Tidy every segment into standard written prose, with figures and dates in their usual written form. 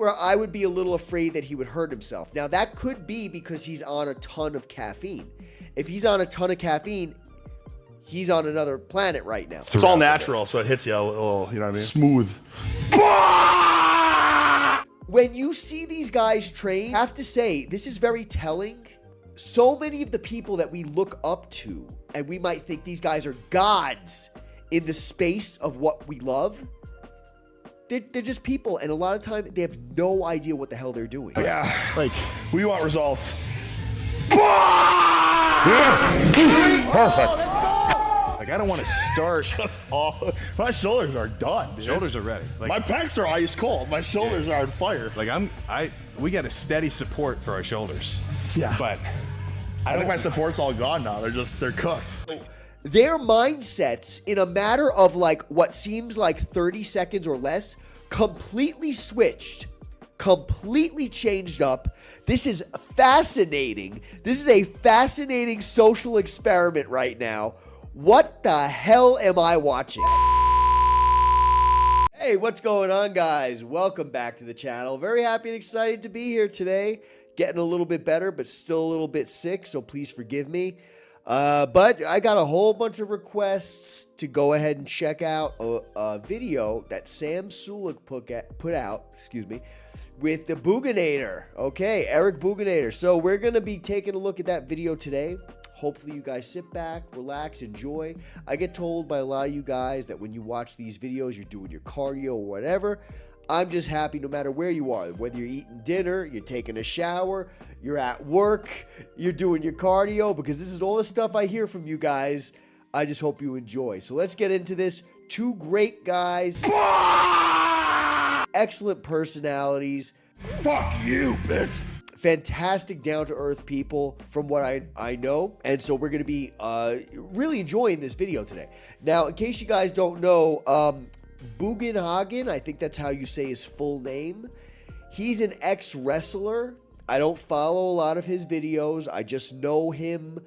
where I would be a little afraid that he would hurt himself. Now, that could be because he's on a ton of caffeine. If he's on a ton of caffeine, he's on another planet right now. It's all natural, so it hits you a little, you know what I mean? Smooth. When you see these guys train, I have to say, this is very telling. So many of the people that we look up to, and we might think these guys are gods in the space of what we love, they're just people, and a lot of time they have no idea what the hell they're doing. Yeah, like, we want results. Perfect. Like, I don't want to start just all. My shoulders are done, dude. Shoulders are ready. Like, my pecs are ice cold. My shoulders are on fire. Like we got a steady support for our shoulders. Yeah. But I think my support's all gone now. They're cooked. Their mindsets, in a matter of like what seems like 30 seconds or less, completely switched, completely changed up. This is fascinating. This is a fascinating social experiment right now. What the hell am I watching? Hey, what's going on, guys? Welcome back to the channel. Very happy and excited to be here today. Getting a little bit better, but still a little bit sick, so please forgive me. But I got a whole bunch of requests to go ahead and check out a video that Sam Sulek put out, with the Bugenhagen. Okay, Eric Bugenhagen. So we're going to be taking a look at that video today. Hopefully you guys sit back, relax, enjoy. I get told by a lot of you guys that when you watch these videos, you're doing your cardio or whatever. I'm just happy no matter where you are, whether you're eating dinner, you're taking a shower, you're at work, you're doing your cardio, because this is all the stuff I hear from you guys. I just hope you enjoy. So let's get into this. Two great guys. Excellent personalities. Fuck you, bitch. Fantastic down-to-earth people from what I know. And so we're going to be really enjoying this video today. Now, in case you guys don't know, Bugenhagen, I think that's how you say his full name. He's an ex-wrestler. I don't follow a lot of his videos. I just know him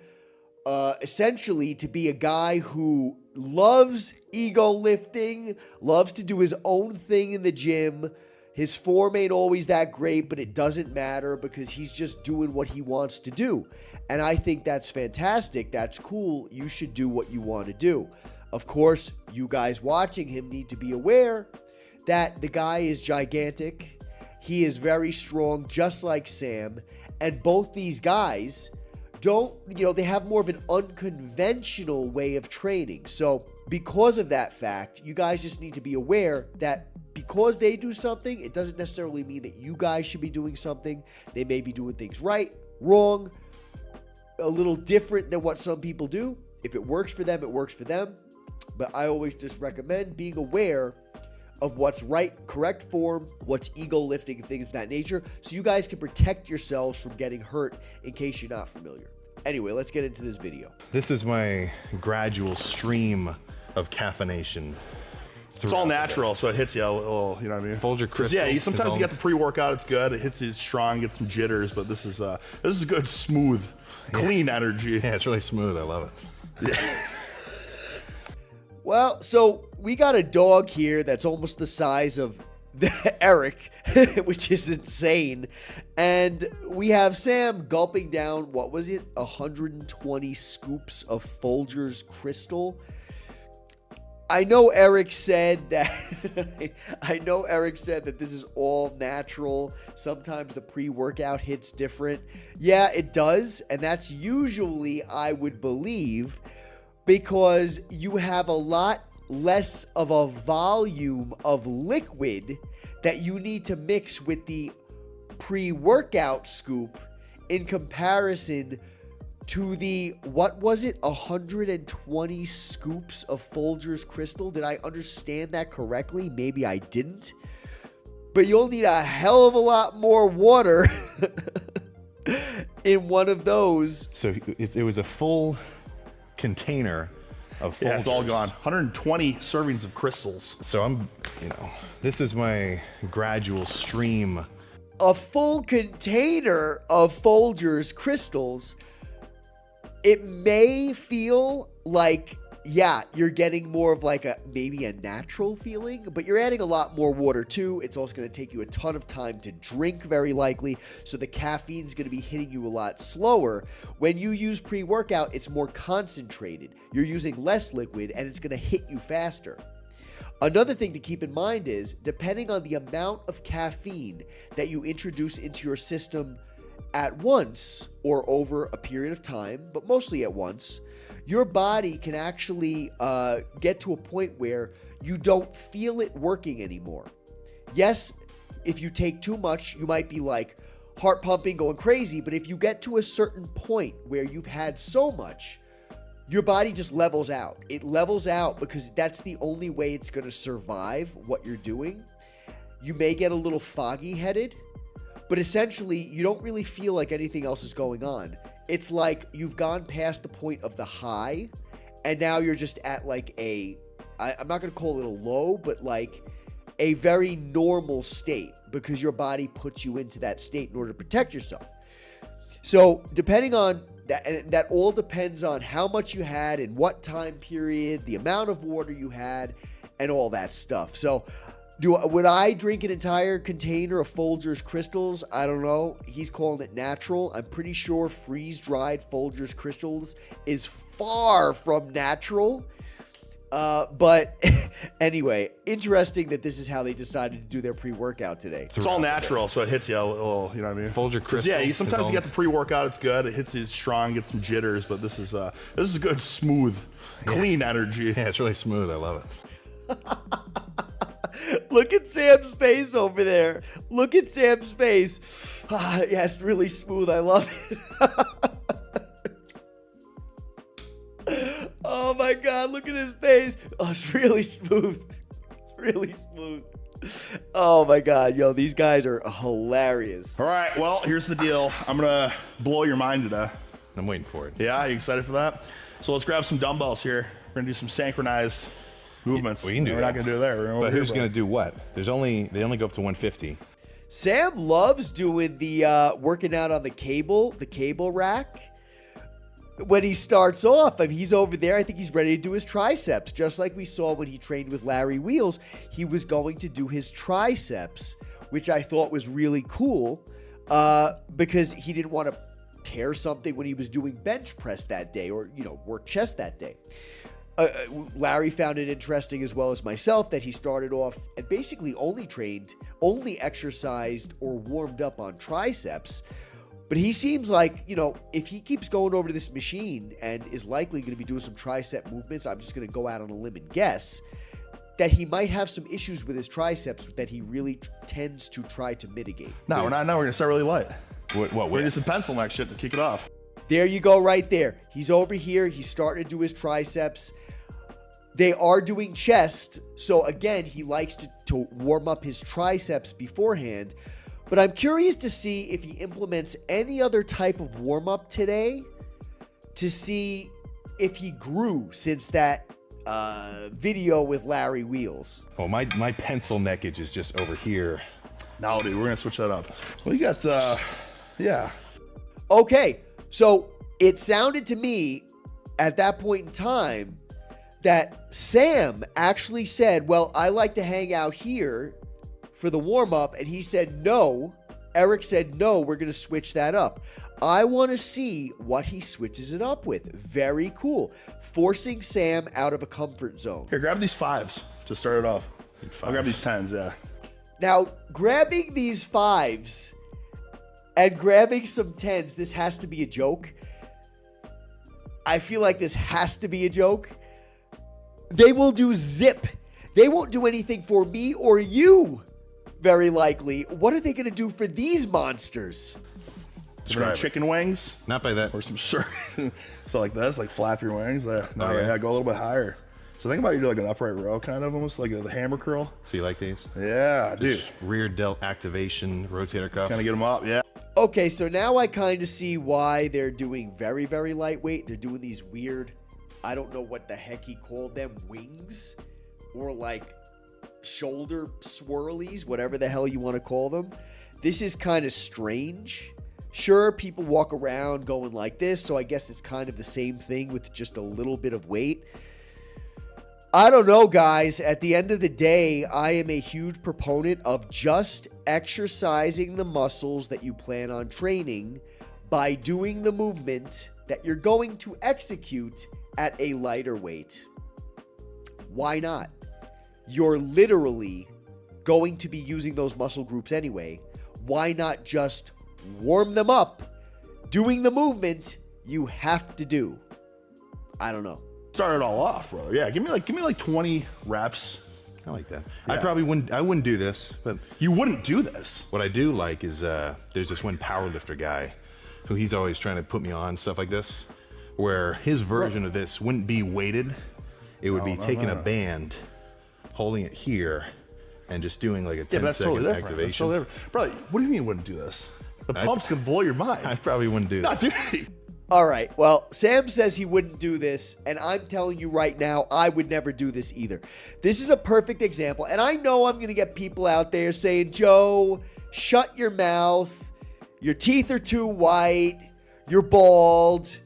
essentially to be a guy who loves ego lifting, loves to do his own thing in the gym. His form ain't always that great, but it doesn't matter because he's just doing what he wants to do. And I think that's fantastic. That's cool. You should do what you want to do. Of course, you guys watching him need to be aware that the guy is gigantic. He is very strong, just like Sam. And both these guys they have more of an unconventional way of training. So because of that fact, you guys just need to be aware that because they do something, it doesn't necessarily mean that you guys should be doing something. They may be doing things right, wrong, a little different than what some people do. If it works for them, it works for them. But I always just recommend being aware of what's right, correct form, what's ego lifting, and things of that nature, so you guys can protect yourselves from getting hurt in case you're not familiar. Anyway, let's get into this video. this is my gradual stream of caffeination. It's all natural, so it hits you a little, you know what I mean? Folger crystal. Yeah, sometimes you get the pre-workout, it's good. It hits you strong, get some jitters, but this is good, smooth, clean energy. Yeah, it's really smooth. I love it. Yeah. Well, so we got a dog here that's almost the size of Eric, which is insane. And we have Sam gulping down, what was it, 120 scoops of Folgers Crystal. I know Eric said that this is all natural. Sometimes the pre-workout hits different. Yeah, it does. And that's usually, I would believe, because you have a lot less of a volume of liquid that you need to mix with the pre-workout scoop in comparison to the, what was it, 120 scoops of Folgers Crystal. Did I understand that correctly? Maybe I didn't. But you'll need a hell of a lot more water in one of those. So it was a full container of Folgers. Yeah, it's all gone. 120 servings of crystals. So this is my gradual stream. A full container of Folgers Crystals. It may feel like yeah, you're getting more of like maybe a natural feeling, but you're adding a lot more water too. It's also going to take you a ton of time to drink, very likely. So the caffeine's going to be hitting you a lot slower. When you use pre-workout, it's more concentrated. You're using less liquid and it's going to hit you faster. Another thing to keep in mind is, depending on the amount of caffeine that you introduce into your system at once or over a period of time, but mostly at once, your body can actually get to a point where you don't feel it working anymore. Yes, if you take too much, you might be like heart pumping, going crazy, but if you get to a certain point where you've had so much, your body just levels out. It levels out because that's the only way it's going to survive what you're doing. You may get a little foggy-headed, but essentially, you don't really feel like anything else is going on. It's like you've gone past the point of the high, and now you're just at like I'm not going to call it a low, but like a very normal state, because your body puts you into that state in order to protect yourself. So depending on that, and that all depends on how much you had and what time period, the amount of water you had, and all that stuff. So would I drink an entire container of Folgers Crystals? I don't know. He's calling it natural. I'm pretty sure freeze-dried Folgers Crystals is far from natural. But anyway, interesting that this is how they decided to do their pre-workout today. It's all natural, so it hits you a little, you know what I mean? Folger Crystal. Yeah, sometimes you get the pre-workout, it's good. It hits you strong, get some jitters, but this is good, smooth, clean energy. Yeah, it's really smooth. I love it. Look at Sam's face over there. Look at Sam's face. Yeah, it's really smooth. I love it. Oh my God, look at his face. Oh, it's really smooth. It's really smooth. Oh my God, yo, these guys are hilarious. All right, well, here's the deal. I'm gonna blow your mind today. I'm waiting for it. Yeah, you excited for that? So let's grab some dumbbells here. We're gonna do some synchronized movements. We can do We're that. not gonna do it there. But who's gonna do what? They only go up to 150. Sam loves doing the working out on the cable rack. When he starts off, I mean, he's over there. I think he's ready to do his triceps. Just like we saw when he trained with Larry Wheels, he was going to do his triceps, which I thought was really cool because he didn't want to tear something when he was doing bench press that day or, work chest that day. Larry found it interesting, as well as myself, that he started off and basically only exercised or warmed up on triceps. But he seems like, if he keeps going over to this machine and is likely going to be doing some tricep movements, I'm just going to go out on a limb and guess that he might have some issues with his triceps that he really tends to try to mitigate. No, we're not. No, we're going to start really light. What? We're going to do some pencil neck shit to kick it off. There you go, right there. He's over here. He's starting to do his triceps. They are doing chest. So again, he likes to warm up his triceps beforehand. But I'm curious to see if he implements any other type of warm-up today to see if he grew since that video with Larry Wheels. Oh, my pencil neckage is just over here. No, dude, we're going to switch that up. We got, yeah. Okay, so it sounded to me at that point in time that Sam actually said, well, I like to hang out here for the warm-up, and he said no. Eric said no, we're going to switch that up. I want to see what he switches it up with. Very cool. Forcing Sam out of a comfort zone. Here, grab these 5s to start it off. I'll grab these 10s, yeah. Now, grabbing these 5s and grabbing some 10s, this has to be a joke. I feel like this has to be a joke. They will do zip. They won't do anything for me or you. Very likely. What are they going to do for these monsters? Chicken wings? Not by that. Or some shirt. So like this, like flap your wings. Yeah, go a little bit higher. So think about you do like an upright row, kind of almost like the hammer curl. So you like these? Yeah, dude. Rear delt activation, rotator cuff. Kind of get them up, yeah. Okay, so now I kind of see why they're doing very, very lightweight. They're doing these weird, I don't know what the heck he called them, wings? Or like shoulder swirlies, whatever the hell you want to call them. This is kind of strange. Sure, people walk around going like this, so I guess it's kind of the same thing with just a little bit of weight. I don't know, guys. At the end of the day, I am a huge proponent of just exercising the muscles that you plan on training by doing the movement that you're going to execute at a lighter weight. Why not? You're literally going to be using those muscle groups anyway. Why not just warm them up doing the movement you have to do? I don't know. Start it all off, brother. Yeah, give me like 20 reps. I like that. Yeah. I wouldn't do this, but You wouldn't do this. what I do like is there's this one powerlifter guy who he's always trying to put me on stuff like this, where his version of this wouldn't be weighted. It would be taking a band, holding it here, and just doing like a 10-second That's totally different. activation. That's totally different. Brother, what do you mean you wouldn't do this? The pump's gonna blow your mind. I probably wouldn't do Not that. dude. All right. Well, Sam says he wouldn't do this, and I'm telling you right now, I would never do this either. This is a perfect example, and I know I'm going to get people out there saying, Joe, shut your mouth. Your teeth are too white. You're bald,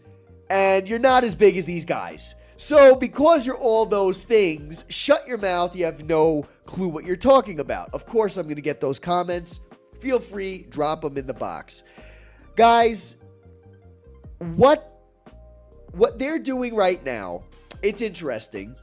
and you're not as big as these guys. So because you're all those things, shut your mouth. You have no clue what you're talking about. Of course, I'm going to get those comments. Feel free, drop them in the box. Guys, what they're doing right now, it's interesting.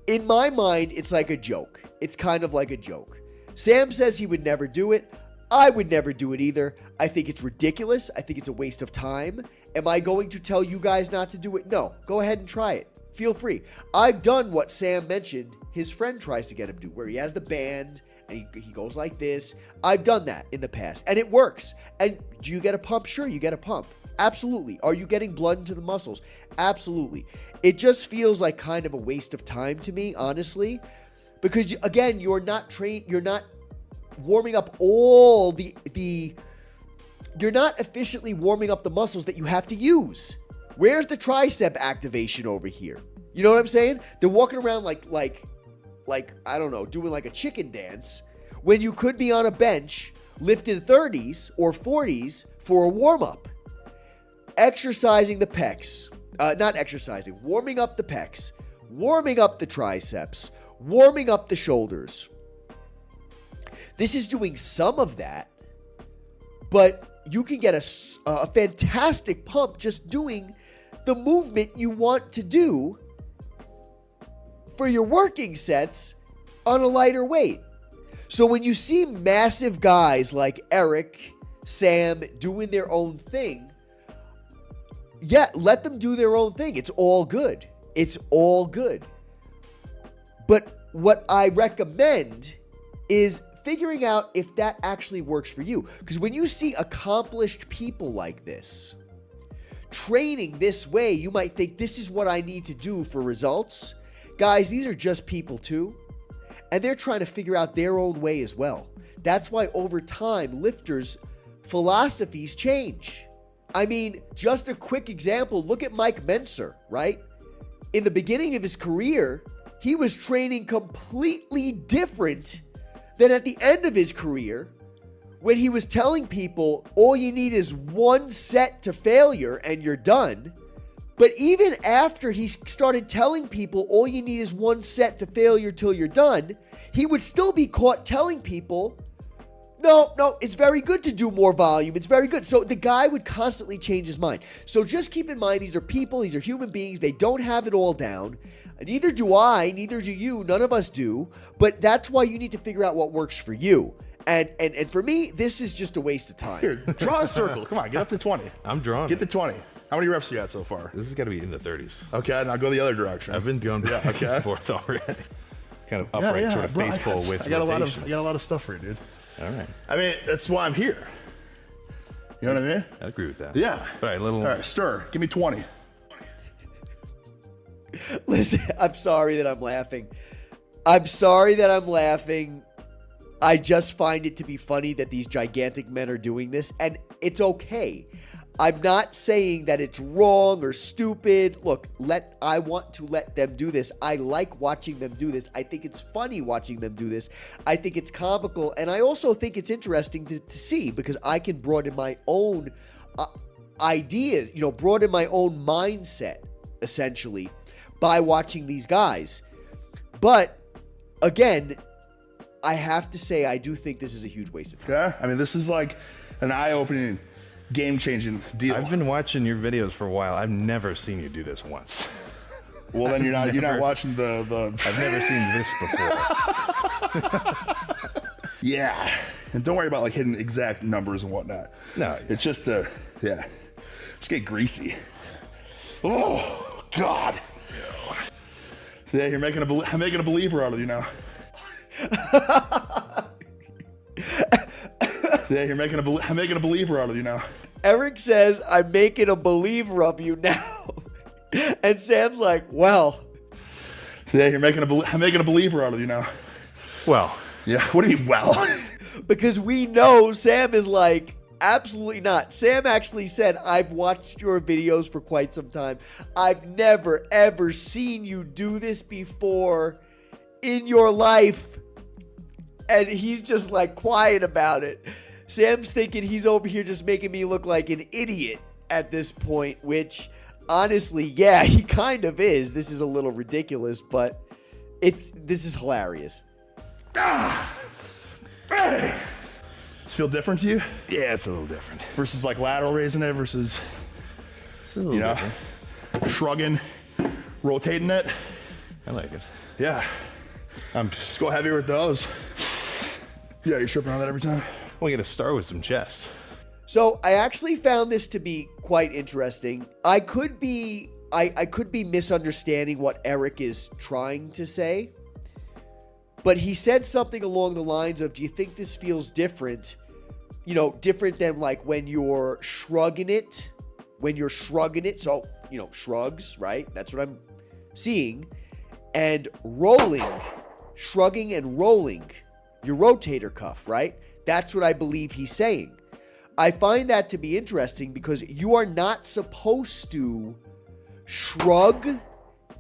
In my mind, it's like a joke. It's kind of like a joke. Sam says he would never do it. I would never do it either. I think it's ridiculous. I think it's a waste of time. Am I going to tell you guys not to do it? No. Go ahead and try it. Feel free. I've done what Sam mentioned his friend tries to get him to do, where he has the band and he goes like this. I've done that in the past, and it works. And do you get a pump? Sure, you get a pump. Absolutely. Are you getting blood into the muscles? Absolutely. It just feels like kind of a waste of time to me, honestly, because again, you're not warming up all you're not efficiently warming up the muscles that you have to use. Where's the tricep activation over here? You know what I'm saying? They're walking around like I don't know, doing like a chicken dance when you could be on a bench lifting 30s or 40s for a warm-up. Exercising the pecs, warming up the pecs, warming up the triceps, warming up the shoulders. This is doing some of that, but you can get a fantastic pump just doing the movement you want to do for your working sets on a lighter weight. So when you see massive guys like Eric, Sam doing their own thing, yeah, let them do their own thing. It's all good. It's all good. But what I recommend is figuring out if that actually works for you. Because when you see accomplished people like this training this way, you might think this is what I need to do for results. Guys, these are just people too. And they're trying to figure out their own way as well. That's why over time, lifters' philosophies change. I mean, just a quick example, look at Mike Mentzer, right? In the beginning of his career, he was training completely different than at the end of his career, when he was telling people all you need is one set to failure and you're done. But even after he started telling people all you need is one set to failure till you're done, he would still be caught telling people, no, it's very good to do more volume. It's very good. So the guy would constantly change his mind. So just keep in mind, these are people, these are human beings. They don't have it all down. Neither do I, neither do you. None of us do. But that's why you need to figure out what works for you. And for me, this is just a waste of time. Here, draw a circle. Come on, get up to 20. I'm drawing. Get to 20. How many reps you got so far? This has got to be in the 30s. Okay, now go the other direction. I've been going back and forth already. Kind of upright sort of bro, face pull with I got rotation. a lot of stuff for you, dude. All right. I mean, that's why I'm here. You know what I mean? I agree with that. Yeah. All right, All right, stir. Give me 20. Listen, I'm sorry that I'm laughing. I just find it to be funny that these gigantic men are doing this, and it's okay. I'm not saying that it's wrong or stupid. Look, I want to let them do this. I like watching them do this. I think it's funny watching them do this. I think it's comical, and I also think it's interesting to see, because I can broaden my own ideas, broaden my own mindset, essentially, by watching these guys. But again, I have to say, I do think this is a huge waste of time. Yeah, I mean, this is like an eye-opening, game-changing deal. I've been watching your videos for a while. I've never seen you do this once. Well, then you're not watching the. I've never seen this before. Yeah, and don't worry about like hitting exact numbers and whatnot. No, it's just just get greasy. Oh God. So, yeah, you're making I'm making a believer out of you now. So, yeah, I'm making a believer out of you now. Eric says, I'm making a believer of you now. And Sam's like, well. So, yeah, I'm making a believer out of you now. Well. Yeah, what do you mean, well? Because we know Sam is like, absolutely not. Sam actually said, I've watched your videos for quite some time. I've never, ever seen you do this before in your life. And he's just like quiet about it. Sam's thinking he's over here just making me look like an idiot at this point, which honestly, yeah, he kind of is. This is a little ridiculous, but this is hilarious. Hey. Does it feel different to you? Yeah, it's a little different. Versus like lateral raising it versus, It's a little different. Shrugging, rotating it. I like it. Yeah. Let's go heavier with those. Yeah, you're tripping on that every time. We got to start with some chest. So I actually found this to be quite interesting. I could be misunderstanding what Eric is trying to say, but he said something along the lines of, do you think this feels different? You know, different than like when you're shrugging it, so, you know, shrugs, right? That's what I'm seeing. And rolling, shrugging and rolling your rotator cuff, right? That's what I believe he's saying. I find that to be interesting because you are not supposed to shrug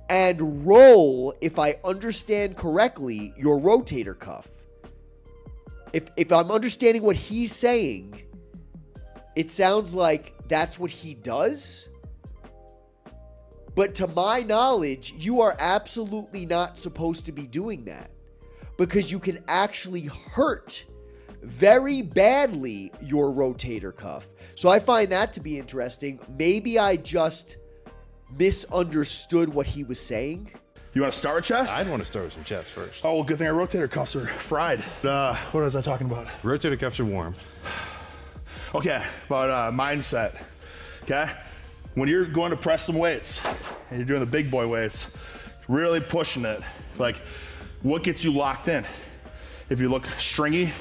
and roll, if I understand correctly, your rotator cuff. If I'm understanding what he's saying, it sounds like that's what he does. But to my knowledge, you are absolutely not supposed to be doing that because you can actually hurt very badly your rotator cuff. So I find that to be interesting. Maybe I just misunderstood what he was saying. You want to start with chest? I'd want to start with some chest first. Oh, well, good thing our rotator cuffs are fried. What was I talking about? Rotator cuffs are warm. Okay, about mindset. Okay? When you're going to press some weights and you're doing the big boy weights, really pushing it, like what gets you locked in? If you look stringy,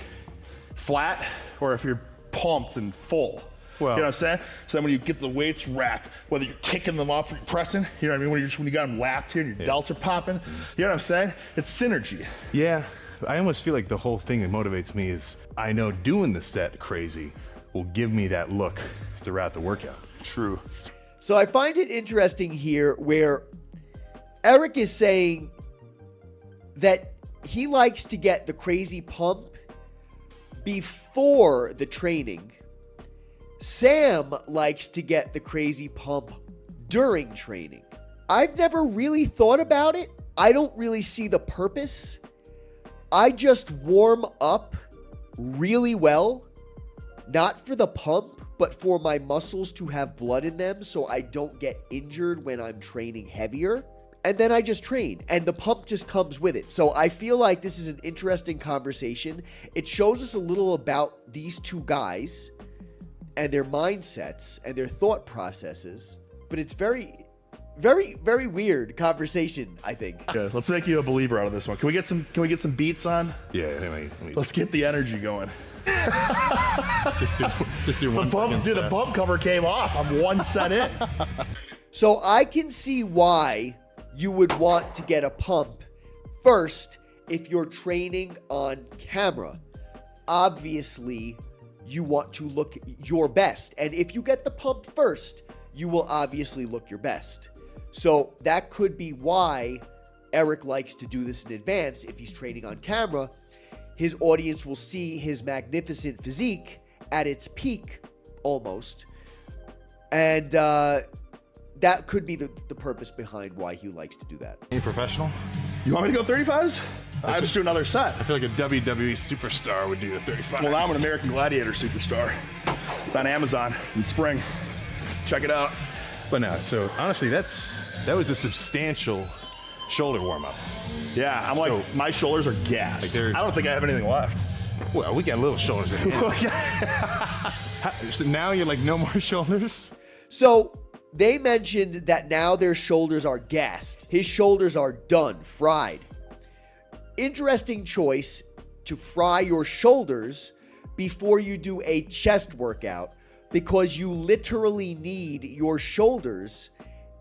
flat, or if you're pumped and full. Well, you know what I'm saying? So then when you get the weights racked, whether you're kicking them up or you're pressing, you know what I mean? When you got them lapped here and your delts are popping, you know what I'm saying? It's synergy. Yeah, I almost feel like the whole thing that motivates me is I know doing the set crazy will give me that look throughout the workout. True. So I find it interesting here where Eric is saying that he likes to get the crazy pump before the training. Sam likes to get the crazy pump during training. I've never really thought about it. I don't really see the purpose. I just warm up really well, not for the pump, but for my muscles to have blood in them so I don't get injured when I'm training heavier. And then I just train, and the pump just comes with it. So I feel like this is an interesting conversation. It shows us a little about these two guys and their mindsets and their thought processes. But it's very, very, very weird conversation, I think. Yeah, let's make you a believer out of this one. Can we get some beats on? Yeah, anyway. Let's get the energy going. Just do one. The bump cover came off. I'm one set in. So I can see why you would want to get a pump first if you're training on camera. Obviously, you want to look your best. And if you get the pump first, you will obviously look your best. So that could be why Eric likes to do this in advance. If he's training on camera, his audience will see his magnificent physique at its peak almost. And that could be the purpose behind why he likes to do that. Any professional? You want me to go 35s? I'll just do another set. I feel like a WWE superstar would do the 35. Well, now I'm an American Gladiator superstar. It's on Amazon in spring. Check it out. But no, so honestly, that was a substantial shoulder warm-up. Yeah, I'm like, my shoulders are gassed. Like I don't think I have anything left. Well, we got little shoulders in here. So now you're like, no more shoulders? So they mentioned that now their shoulders are gassed. His shoulders are done, fried. Interesting choice to fry your shoulders before you do a chest workout, because you literally need your shoulders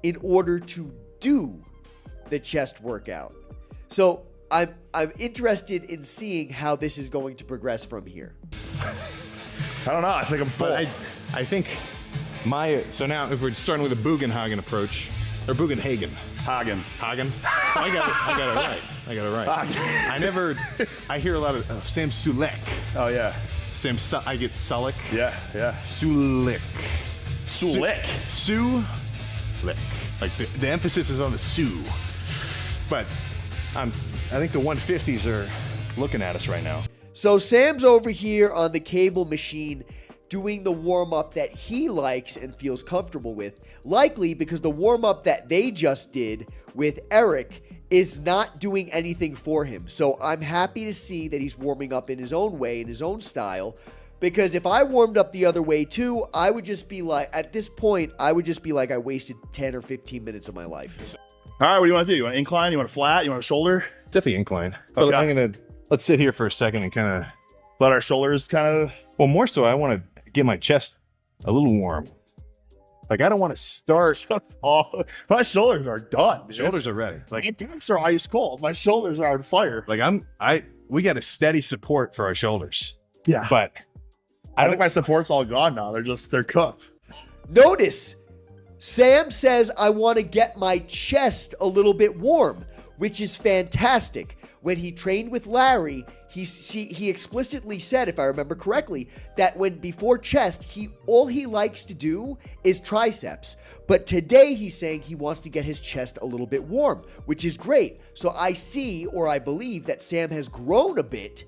in order to do the chest workout. So I'm interested in seeing how this is going to progress from here. I don't know. I think I'm full. But I think so now if we're starting with a Bugenhagen approach, or Bugenhagen. Hagen. So I got it right. I hear a lot of Sam Sulek. Oh, yeah. I get Sulek. Yeah. Sulek. Sulek. Like the emphasis is on the Sue. But I think the 150s are looking at us right now. So Sam's over here on the cable machine doing the warm-up that he likes and feels comfortable with, likely because the warm-up that they just did with Eric is not doing anything for him. So I'm happy to see that he's warming up in his own way, in his own style, because if I warmed up the other way too, I would just be like, at this point, I would just be like I wasted 10 or 15 minutes of my life. All right, what do you want to do? You want to incline? You want to flat? You want a shoulder? Definitely incline. Okay. But let's sit here for a second and kind of let our shoulders kind of... Well, more so, I want to get my chest a little warm. Like, I don't want to start. Oh, my shoulders are done. Dude. Shoulders are ready. Like, my pants are ice cold. My shoulders are on fire. Like, we got a steady support for our shoulders. Yeah. But I think my support's all gone now. They're cooked. Notice, Sam says, I want to get my chest a little bit warm, which is fantastic. When he trained with Larry, he explicitly said, if I remember correctly, that before chest, all he likes to do is triceps. But today he's saying he wants to get his chest a little bit warm, which is great. So I see, or I believe, that Sam has grown a bit.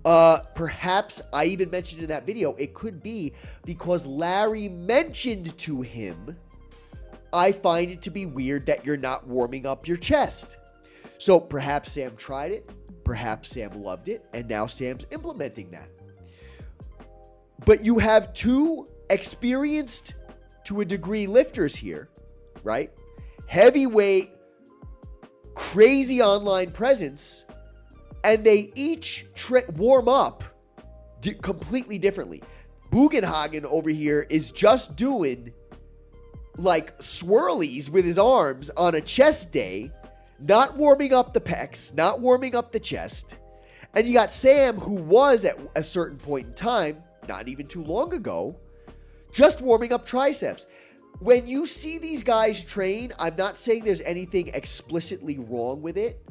Perhaps I even mentioned in that video, it could be because Larry mentioned to him, I find it to be weird that you're not warming up your chest. So perhaps Sam tried it, perhaps Sam loved it, and now Sam's implementing that. But you have two experienced, to a degree, lifters here, right? Heavyweight, crazy online presence, and they each warm up completely differently. Bugenhagen over here is just doing like swirlies with his arms on a chest day, not warming up the pecs, not warming up the chest. And you got Sam, who was at a certain point in time, not even too long ago, just warming up triceps. When you see these guys train, I'm not saying there's anything explicitly wrong with it,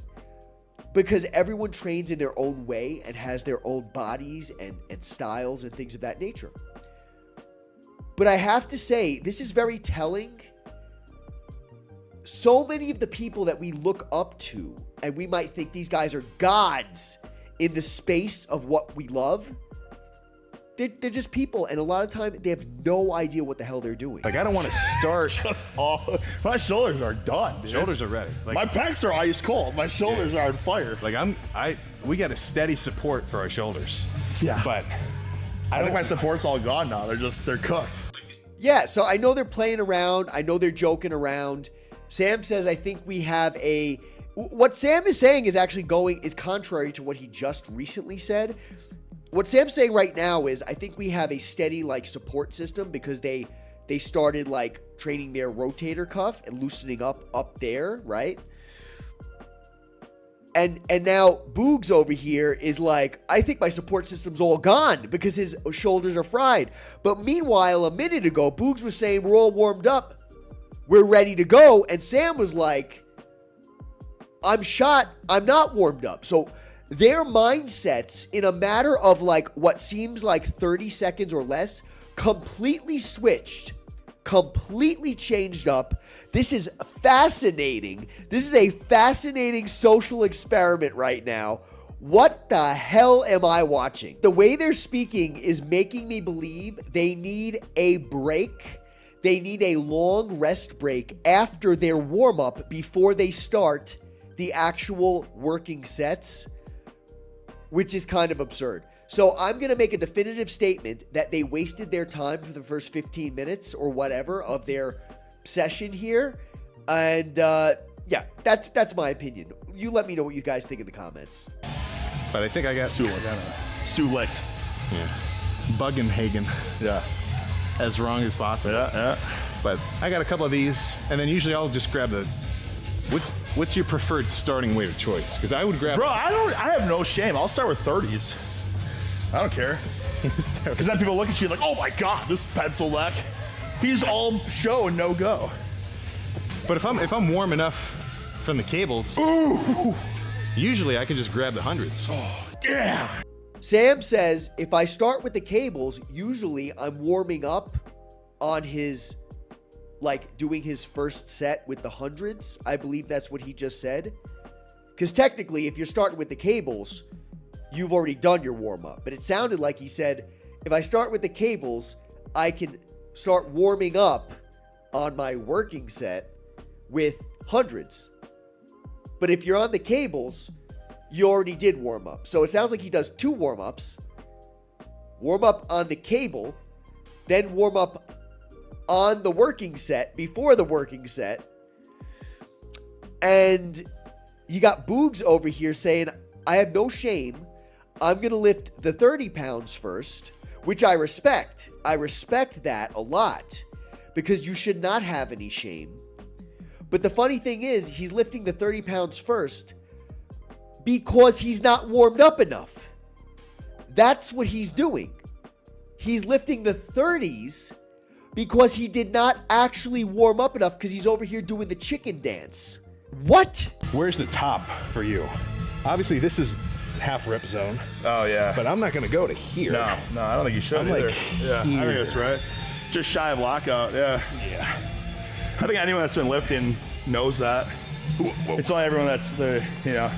because everyone trains in their own way and has their own bodies and styles and things of that nature. But I have to say, this is very telling. So many of the people that we look up to, and we might think these guys are gods in the space of what we love, they're just people, and a lot of time they have no idea what the hell they're doing. I don't want to start. My shoulders are done. Dude. Shoulders are ready. Like, my pecs are ice cold. My shoulders are on fire. Like we got a steady support for our shoulders. Yeah. But I think my support's all gone now. They're cooked. Yeah, so I know they're playing around. I know they're joking around. Sam says, I think we have what Sam is saying is contrary to what he just recently said. What Sam's saying right now is, I think we have a steady support system because they started training their rotator cuff and loosening up there, right? And now Boogs over here is like, I think my support system's all gone because his shoulders are fried. But meanwhile, a minute ago, Boogs was saying we're all warmed up, we're ready to go, and Sam was like, I'm shot, I'm not warmed up. So their mindsets, in a matter of what seems like 30 seconds or less, completely switched, completely changed up. This is fascinating. This is a fascinating social experiment right now. What the hell am I watching? The way they're speaking is making me believe they need a break. They need a long rest break after their warm-up before they start the actual working sets, which is kind of absurd. So I'm going to make a definitive statement that they wasted their time for the first 15 minutes or whatever of their session here. And yeah, that's my opinion. You let me know what you guys think in the comments. But I think I got Sulek. Yeah. Bugenhagen. Yeah. As wrong as possible. Yeah. But I got a couple of these, and then usually I'll just grab the. What's your preferred starting weight of choice? Because I would grab. Bro, I have no shame. I'll start with 30s. I don't care. Because then people look at you like, oh my God, this pencil neck. He's all show and no go. But if I'm warm enough from the cables, ooh, usually I can just grab the hundreds. Oh, yeah. Sam says, if I start with the cables, usually I'm warming up on his, like, doing his first set with the hundreds. I believe that's what he just said. Because technically, if you're starting with the cables, you've already done your warm-up. But it sounded like he said, if I start with the cables, I can start warming up on my working set with hundreds. But if you're on the cables, you already did warm up. So it sounds like he does 2 warm-ups. Warm up on the cable, then warm up on the working set before the working set. And you got Boogs over here saying, I have no shame. I'm going to lift the 30 pounds first, which I respect. I respect that a lot because you should not have any shame. But the funny thing is, he's lifting the 30 pounds first because he's not warmed up enough. That's what he's doing. He's lifting the 30s because he did not actually warm up enough because he's over here doing the chicken dance. What? Where's the top for you? Obviously, this is half rep zone. Oh, yeah. But I'm not going to go to here. No, I don't think you should either. Yeah, I think that's right. Just shy of lockout, yeah. Yeah. I think anyone that's been lifting knows that. It's only everyone that's the, you know.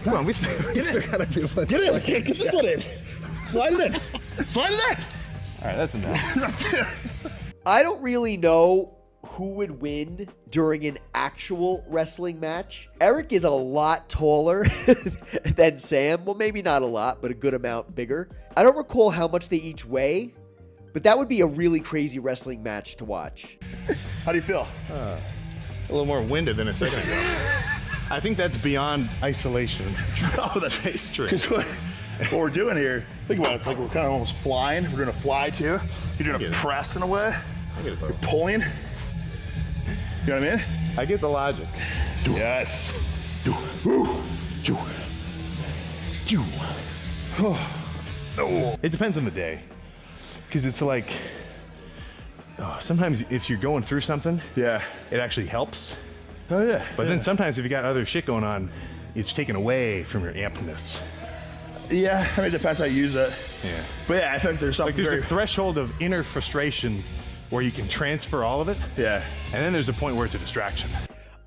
Come on, we still got to do it. Get in, get this one in. Slide it in. Slide it in. All right, that's enough. I don't really know who would win during an actual wrestling match. Eric is a lot taller than Sam. Well, maybe not a lot, but a good amount bigger. I don't recall how much they each weigh, but that would be a really crazy wrestling match to watch. How do you feel? A little more winded than a second ago. I think that's beyond isolation. Oh, that's face trick. Because what we're doing here, think about it, it's like we're kind of almost flying. We're doing a fly too. You're doing a press in a way. You're pulling. You know what I mean? I get the logic. Yes. It depends on the day. Because it's like, sometimes if you're going through something, yeah, it actually helps. Oh, yeah. But then sometimes if you got other shit going on, it's taken away from your ampness. Yeah, I mean, it depends how you use it. Yeah. But yeah, I think there's something like there's a threshold of inner frustration where you can transfer all of it. Yeah. And then there's a point where it's a distraction.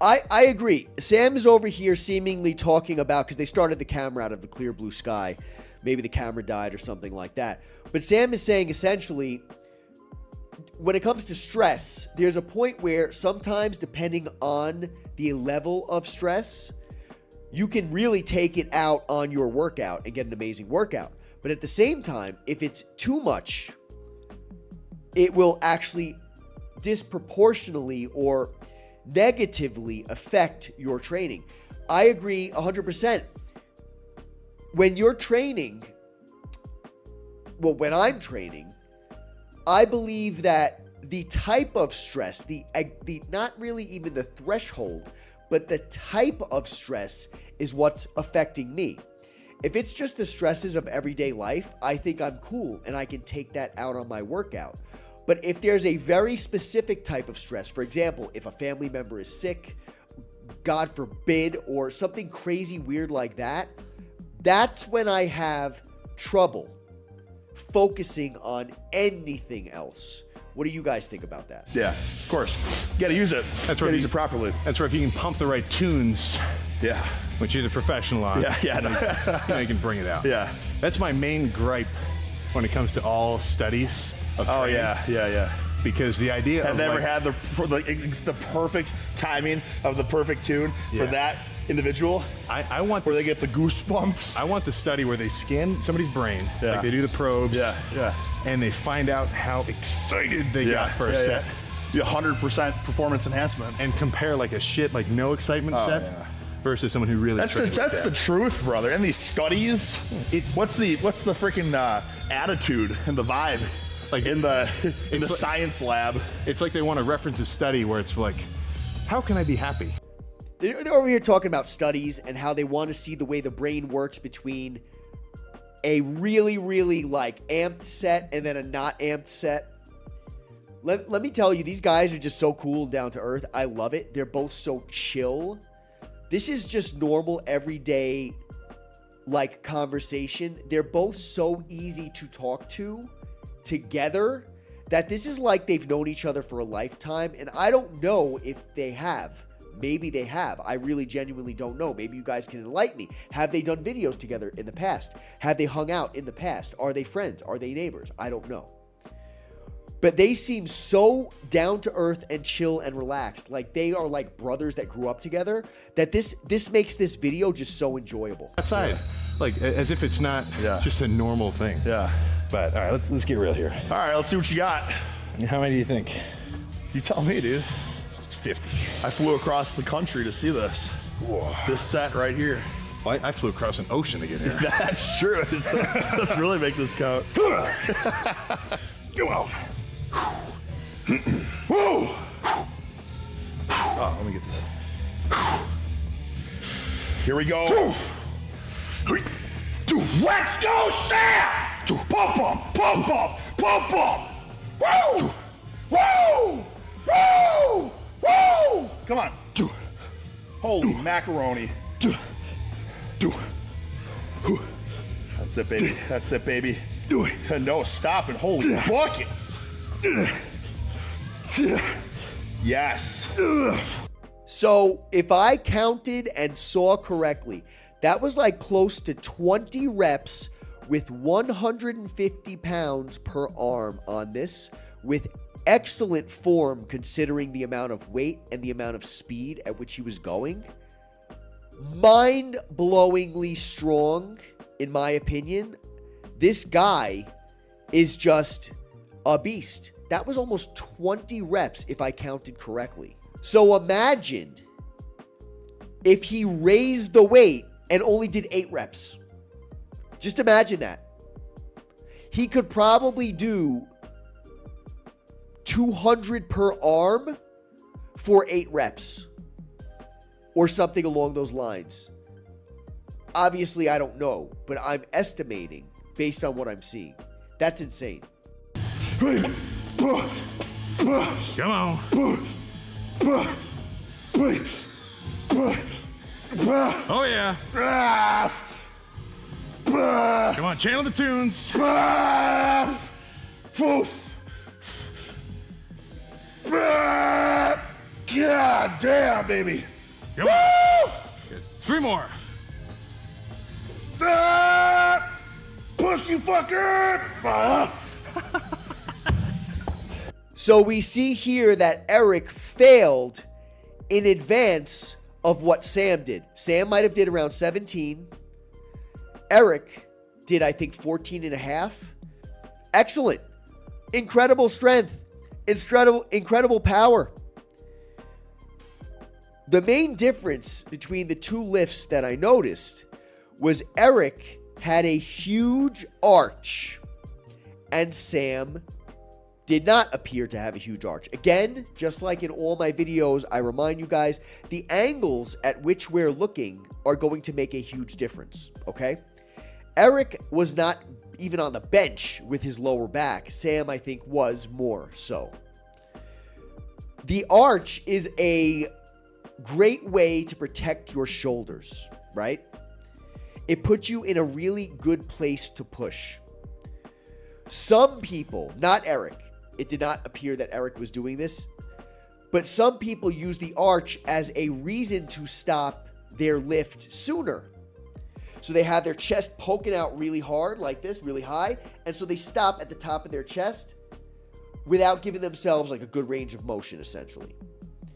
I agree. Sam is over here seemingly talking about, because they started the camera out of the clear blue sky. Maybe the camera died or something like that. But Sam is saying essentially, when it comes to stress, there's a point where sometimes, depending on the level of stress, you can really take it out on your workout and get an amazing workout. But at the same time, if it's too much, it will actually disproportionately or negatively affect your training. I agree 100%. When you're training, well, when I'm training, I believe that the type of stress, the not really even the threshold, but the type of stress is what's affecting me. If it's just the stresses of everyday life, I think I'm cool and I can take that out on my workout. But if there's a very specific type of stress, for example, if a family member is sick, God forbid, or something crazy weird like that, that's when I have trouble focusing on anything else What do you guys think about that? Yeah, of course. You gotta use it. That's right. right. Use it properly. That's right. If you can pump the right tunes, Yeah. which you're the professional on, Yeah. No. you can bring it out. Yeah. That's my main gripe when it comes to all studies of Oh training. yeah. Because the idea Have of they ever like, had it's the perfect timing of the perfect tune for that individual? I want where the they get the goosebumps. I want the study where they scan somebody's brain, Yeah. like they do the probes, Yeah. and they find out how excited they got for a set, Yeah, 100% performance enhancement. and compare like a shit like no excitement set yeah. versus someone who really. That's trains like the that. truth, brother. And these studies, what's the freaking attitude and the vibe, Like in the like- science lab? It's like they want to reference a study where it's like, how can I be happy? They're over here talking about studies and how they want to see the way the brain works between a really, really like amped set and then a not amped set. Let me tell you, these guys are just so cool and down to earth. I love it. They're both so chill. This is just normal, everyday, like, conversation. They're both so easy to talk to together that this is like they've known each other for a lifetime. And I don't know if they have. Maybe they have. I really genuinely don't know. Maybe you guys can enlighten me. Have they done videos together in the past? Have they hung out in the past? Are they friends? Are they neighbors? I don't know. But they seem so down to earth and chill and relaxed. Like they are like brothers that grew up together, that this makes this video just so enjoyable. Outside, like as if it's not just a normal thing. Yeah. But all right, let's get real here. All right, let's see what you got. How many do you think? You tell me, dude. 50. I flew across the country to see this. Whoa. This set right here. Well, I flew across an ocean to get here. That's true. Let's really make this count. Go out. Whoa! Oh, let me get this. Here we go. Let's go, Sam! Pump, pump, pump, pump, pump, pump. Woo! Woo! Woo! Woo! Come on. Holy macaroni. That's it, baby. That's it, baby. No stopping. Holy buckets. Yes. So if I counted and saw correctly, that was like close to 20 reps with 150 pounds per arm on this, with excellent form considering the amount of weight and the amount of speed at which he was going. Mind-blowingly strong, in my opinion. This guy is just a beast. That was almost 20 reps if I counted correctly. So imagine if he raised the weight and only did 8 reps. Just imagine that. He could probably do 200 per arm for 8 reps or something along those lines. Obviously, I don't know, but I'm estimating based on what I'm seeing. That's insane. Come on. Oh yeah. Come on, channel the tunes. God damn, baby. Come on. Good. 3 more. Push, you fucker. So we see here that Eric failed in advance of what Sam did. Sam might have did around 17. Eric did, I think, 14 and a half. Excellent. Incredible strength. Incredible power. The main difference between the two lifts that I noticed was Eric had a huge arch and Sam did not appear to have a huge arch. Again, just like in all my videos, I remind you guys, the angles at which we're looking are going to make a huge difference, okay? Eric was not even on the bench with his lower back. Sam, I think, was more so. The arch is a great way to protect your shoulders, right? It puts you in a really good place to push. Some people, not Eric, it did not appear that Eric was doing this. But some people use the arch as a reason to stop their lift sooner. So they have their chest poking out really hard like this, really high. And so they stop at the top of their chest without giving themselves like a good range of motion, essentially.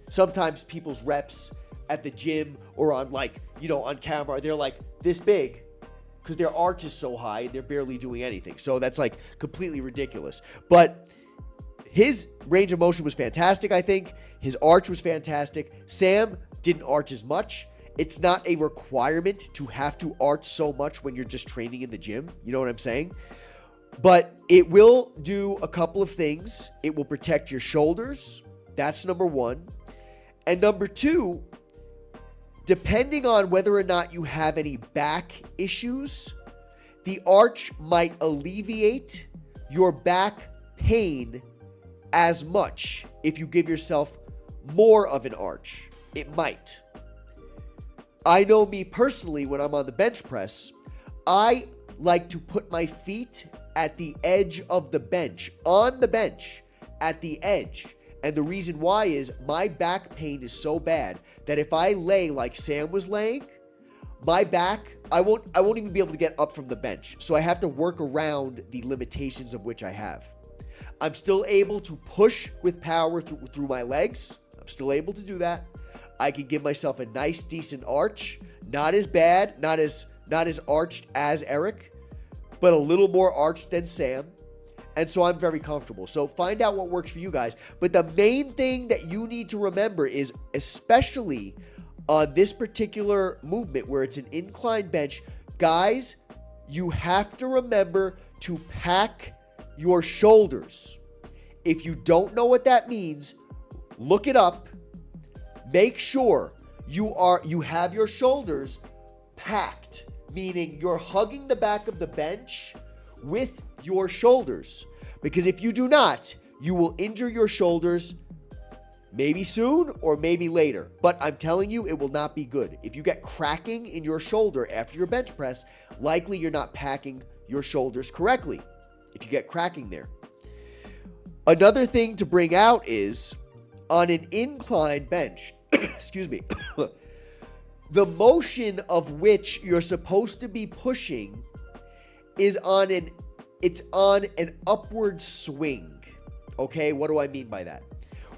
Sometimes people's reps at the gym or on on camera, they're like this big because their arch is so high and they're barely doing anything. So that's like completely ridiculous. But his range of motion was fantastic, I think. His arch was fantastic. Sam didn't arch as much. It's not a requirement to have to arch so much when you're just training in the gym. You know what I'm saying? But it will do a couple of things. It will protect your shoulders. That's number one. And number two, depending on whether or not you have any back issues, the arch might alleviate your back pain as much if you give yourself more of an arch. It might. I know me personally, when I'm on the bench press, I like to put my feet at the edge of the bench, on the bench, at the edge. And the reason why is my back pain is so bad that if I lay like Sam was laying, my back, I won't even be able to get up from the bench. So I have to work around the limitations of which I have. I'm still able to push with power through my legs. I'm still able to do that. I can give myself a nice, decent arch. Not as bad, not as arched as Eric, but a little more arched than Sam. And so I'm very comfortable. So find out what works for you guys. But the main thing that you need to remember is, especially on this particular movement where it's an incline bench, guys, you have to remember to pack your shoulders. If you don't know what that means, look it up. Make sure you have your shoulders packed, meaning you're hugging the back of the bench with your shoulders. Because if you do not, you will injure your shoulders maybe soon or maybe later. But I'm telling you, it will not be good. If you get cracking in your shoulder after your bench press, likely you're not packing your shoulders correctly if you get cracking there. Another thing to bring out is on an incline bench, excuse me, the motion of which you're supposed to be pushing is on an upward swing. Okay, what do I mean by that?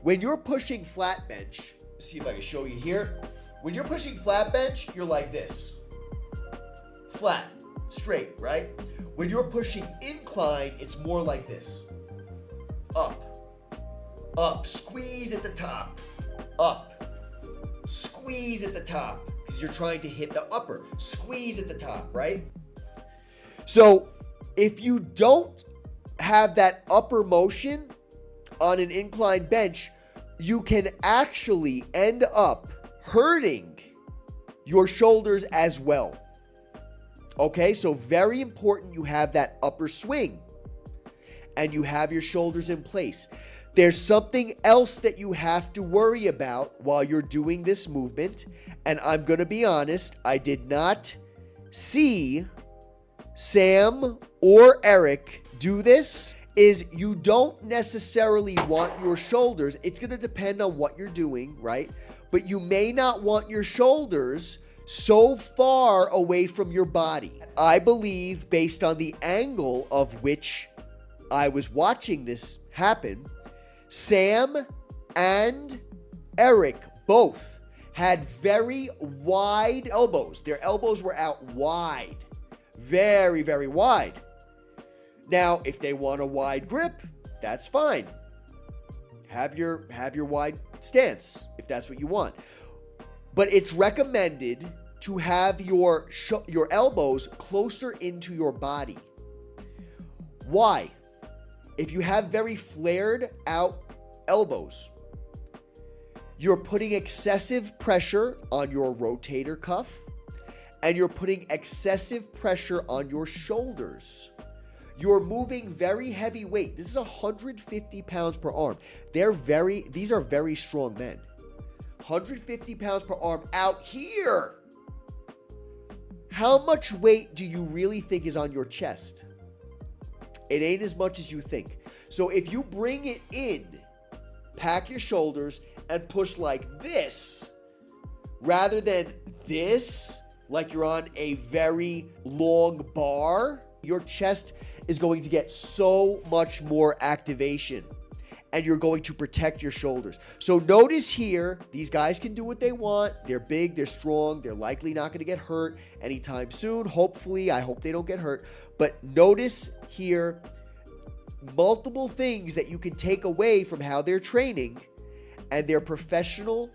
When you're pushing flat bench, see if I can show you here. When you're pushing flat bench, you're like this. Flat, straight, right? When you're pushing incline, it's more like this. Up, squeeze at the top, up, squeeze at the top, because you're trying to hit the upper, squeeze at the top, right? So if you don't have that upper motion on an incline bench, you can actually end up hurting your shoulders as well. Okay, so very important you have that upper swing and you have your shoulders in place. There's something else that you have to worry about while you're doing this movement, and I'm going to be honest, I did not see Sam or Eric do this, is you don't necessarily want your shoulders, it's going to depend on what you're doing, right? But you may not want your shoulders so far away from your body. I believe, based on the angle of which I was watching this happen, Sam and Eric both had very wide elbows. Their elbows were out wide. Very, very wide. Now, if they want a wide grip, that's fine. Have your wide stance if that's what you want. But it's recommended to have your elbows closer into your body. Why? If you have very flared out elbows, you're putting excessive pressure on your rotator cuff and you're putting excessive pressure on your shoulders. You're moving very heavy weight. This is 150 pounds per arm. These are very strong men. 150 pounds per arm out here. How much weight do you really think is on your chest? It ain't as much as you think. So if you bring it in, pack your shoulders and push like this, rather than this, like you're on a very long bar, your chest is going to get so much more activation and you're going to protect your shoulders. So notice here, these guys can do what they want. They're big, they're strong, they're likely not going to get hurt anytime soon. Hopefully, I hope they don't get hurt. But notice here, multiple things that you can take away from how they're training, and they're professional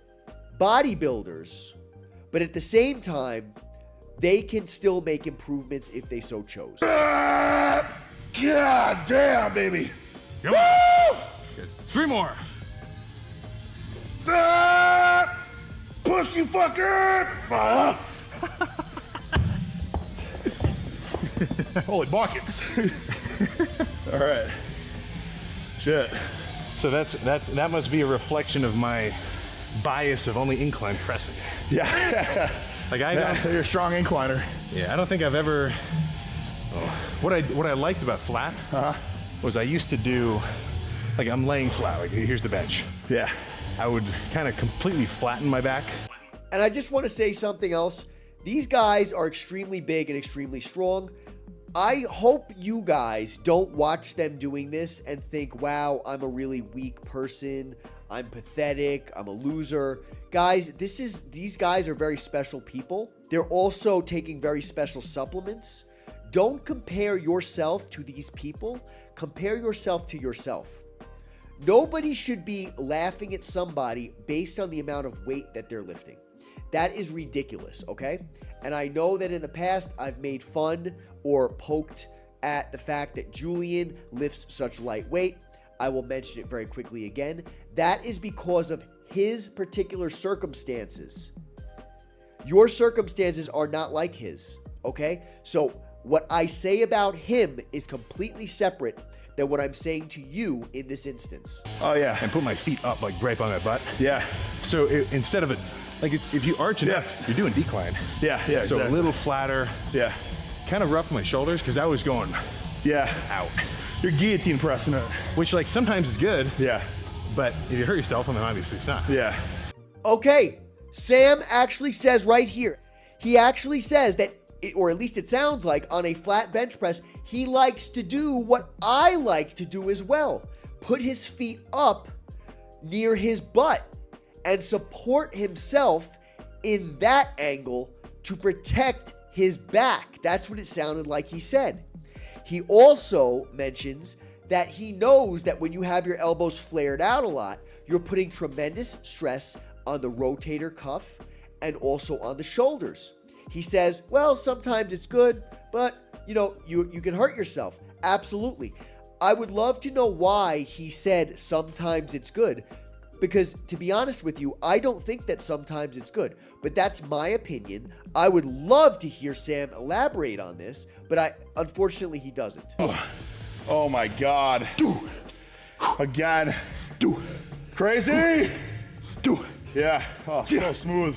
bodybuilders. But at the same time, they can still make improvements if they so chose. God damn, baby. Come on. That's good. 3 more. Push, you fucker! Holy buckets. All right. Shit. So that must be a reflection of my bias of only incline pressing. Yeah. Like You're a strong incliner. Yeah, I don't think I've ever. What I liked about flat was I used to do, like I'm laying flat. Like here's the bench. Yeah. I would kind of completely flatten my back. And I just want to say something else. These guys are extremely big and extremely strong. I hope you guys don't watch them doing this and think, wow, I'm a really weak person. I'm pathetic. I'm a loser. Guys, these guys are very special people. They're also taking very special supplements. Don't compare yourself to these people. Compare yourself to yourself. Nobody should be laughing at somebody based on the amount of weight that they're lifting. That is ridiculous, okay? And I know that in the past I've made fun or poked at the fact that Julian lifts such light weight. I will mention it very quickly again. That is because of his particular circumstances. Your circumstances are not like his, okay? So what I say about him is completely separate than what I'm saying to you in this instance. Oh, yeah. And put my feet up like right on my butt. Yeah. So instead of if you arch enough, you're doing decline. Yeah, So exactly. a little flatter. Yeah. Kind of rough on my shoulders because I was going out. You're guillotine pressing it. Which like sometimes is good. Yeah. But if you hurt yourself, then obviously it's not. Yeah. Okay, Sam actually says right here, he actually says that, or at least it sounds like, on a flat bench press, he likes to do what I like to do as well. Put his feet up near his butt and support himself in that angle to protect his back. That's what it sounded like he said. He also mentions that he knows that when you have your elbows flared out a lot, you're putting tremendous stress on the rotator cuff and also on the shoulders. He says, well, sometimes it's good, but you can hurt yourself. Absolutely. I would love to know why he said sometimes it's good, because to be honest with you, I don't think that sometimes it's good, but that's my opinion. I would love to hear Sam elaborate on this, but unfortunately he doesn't. Oh my God. Again. Crazy. Yeah. Oh, so smooth.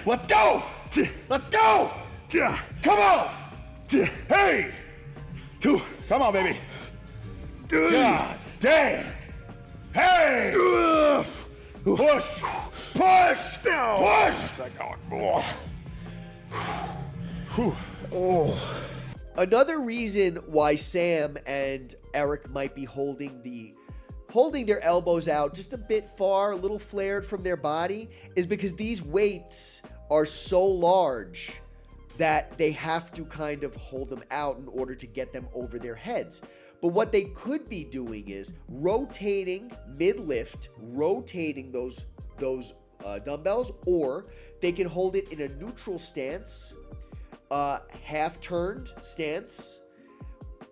Let's go. Let's go. Come on. Hey. Come on, baby. God damn. Hey. Push. That's like going more. Another reason why Sam and Eric might be holding their elbows out just a bit far, a little flared from their body, is because these weights are so large that they have to kind of hold them out in order to get them over their heads. But what they could be doing is rotating mid-lift, rotating those dumbbells, or they can hold it in a neutral stance, half-turned stance,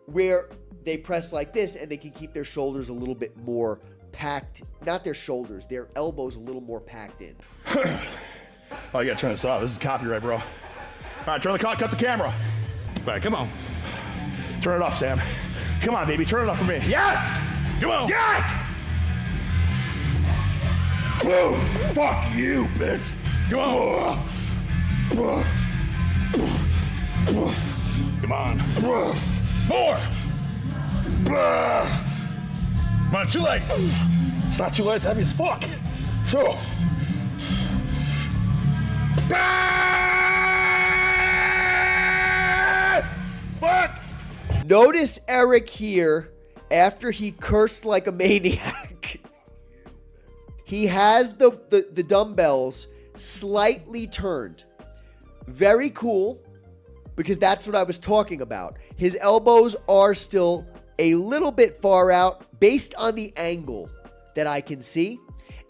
where they press like this and they can keep their shoulders a little bit more packed. Not their shoulders, their elbows a little more packed in. Oh, you gotta turn this off. This is copyright, bro. All right, cut the camera. All right, come on. Turn it off, Sam. Come on, baby, turn it off for me. Yes! Come on. Yes! Whoa, fuck you, bitch. Come on. Come on. More. Come on, too late. It's not too late, it's heavy as fuck. So. Fuck! Notice Eric here, after he cursed like a maniac, he has the dumbbells slightly turned. Very cool, because that's what I was talking about. His elbows are still a little bit far out based on the angle that I can see.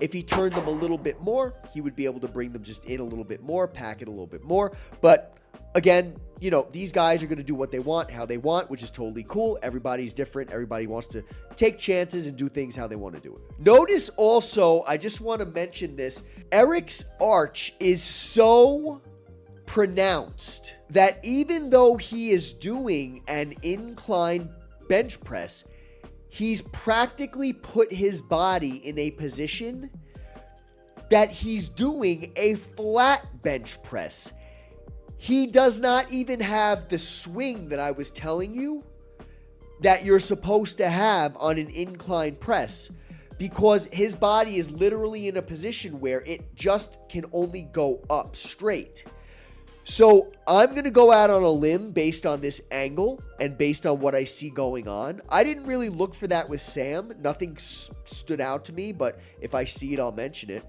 If he turned them a little bit more, he would be able to bring them just in a little bit more, pack it a little bit more. But again, you know, these guys are going to do what they want, how they want, which is totally cool. Everybody's different. Everybody wants to take chances and do things how they want to do it. Notice also, I just want to mention this, Eric's arch is so pronounced that even though he is doing an incline bench press, he's practically put his body in a position that he's doing a flat bench press. He does not even have the swing that I was telling you that you're supposed to have on an incline press, because his body is literally in a position where it just can only go up straight. So I'm going to go out on a limb based on this angle and based on what I see going on. I didn't really look for that with Sam. Nothing stood out to me, but if I see it, I'll mention it.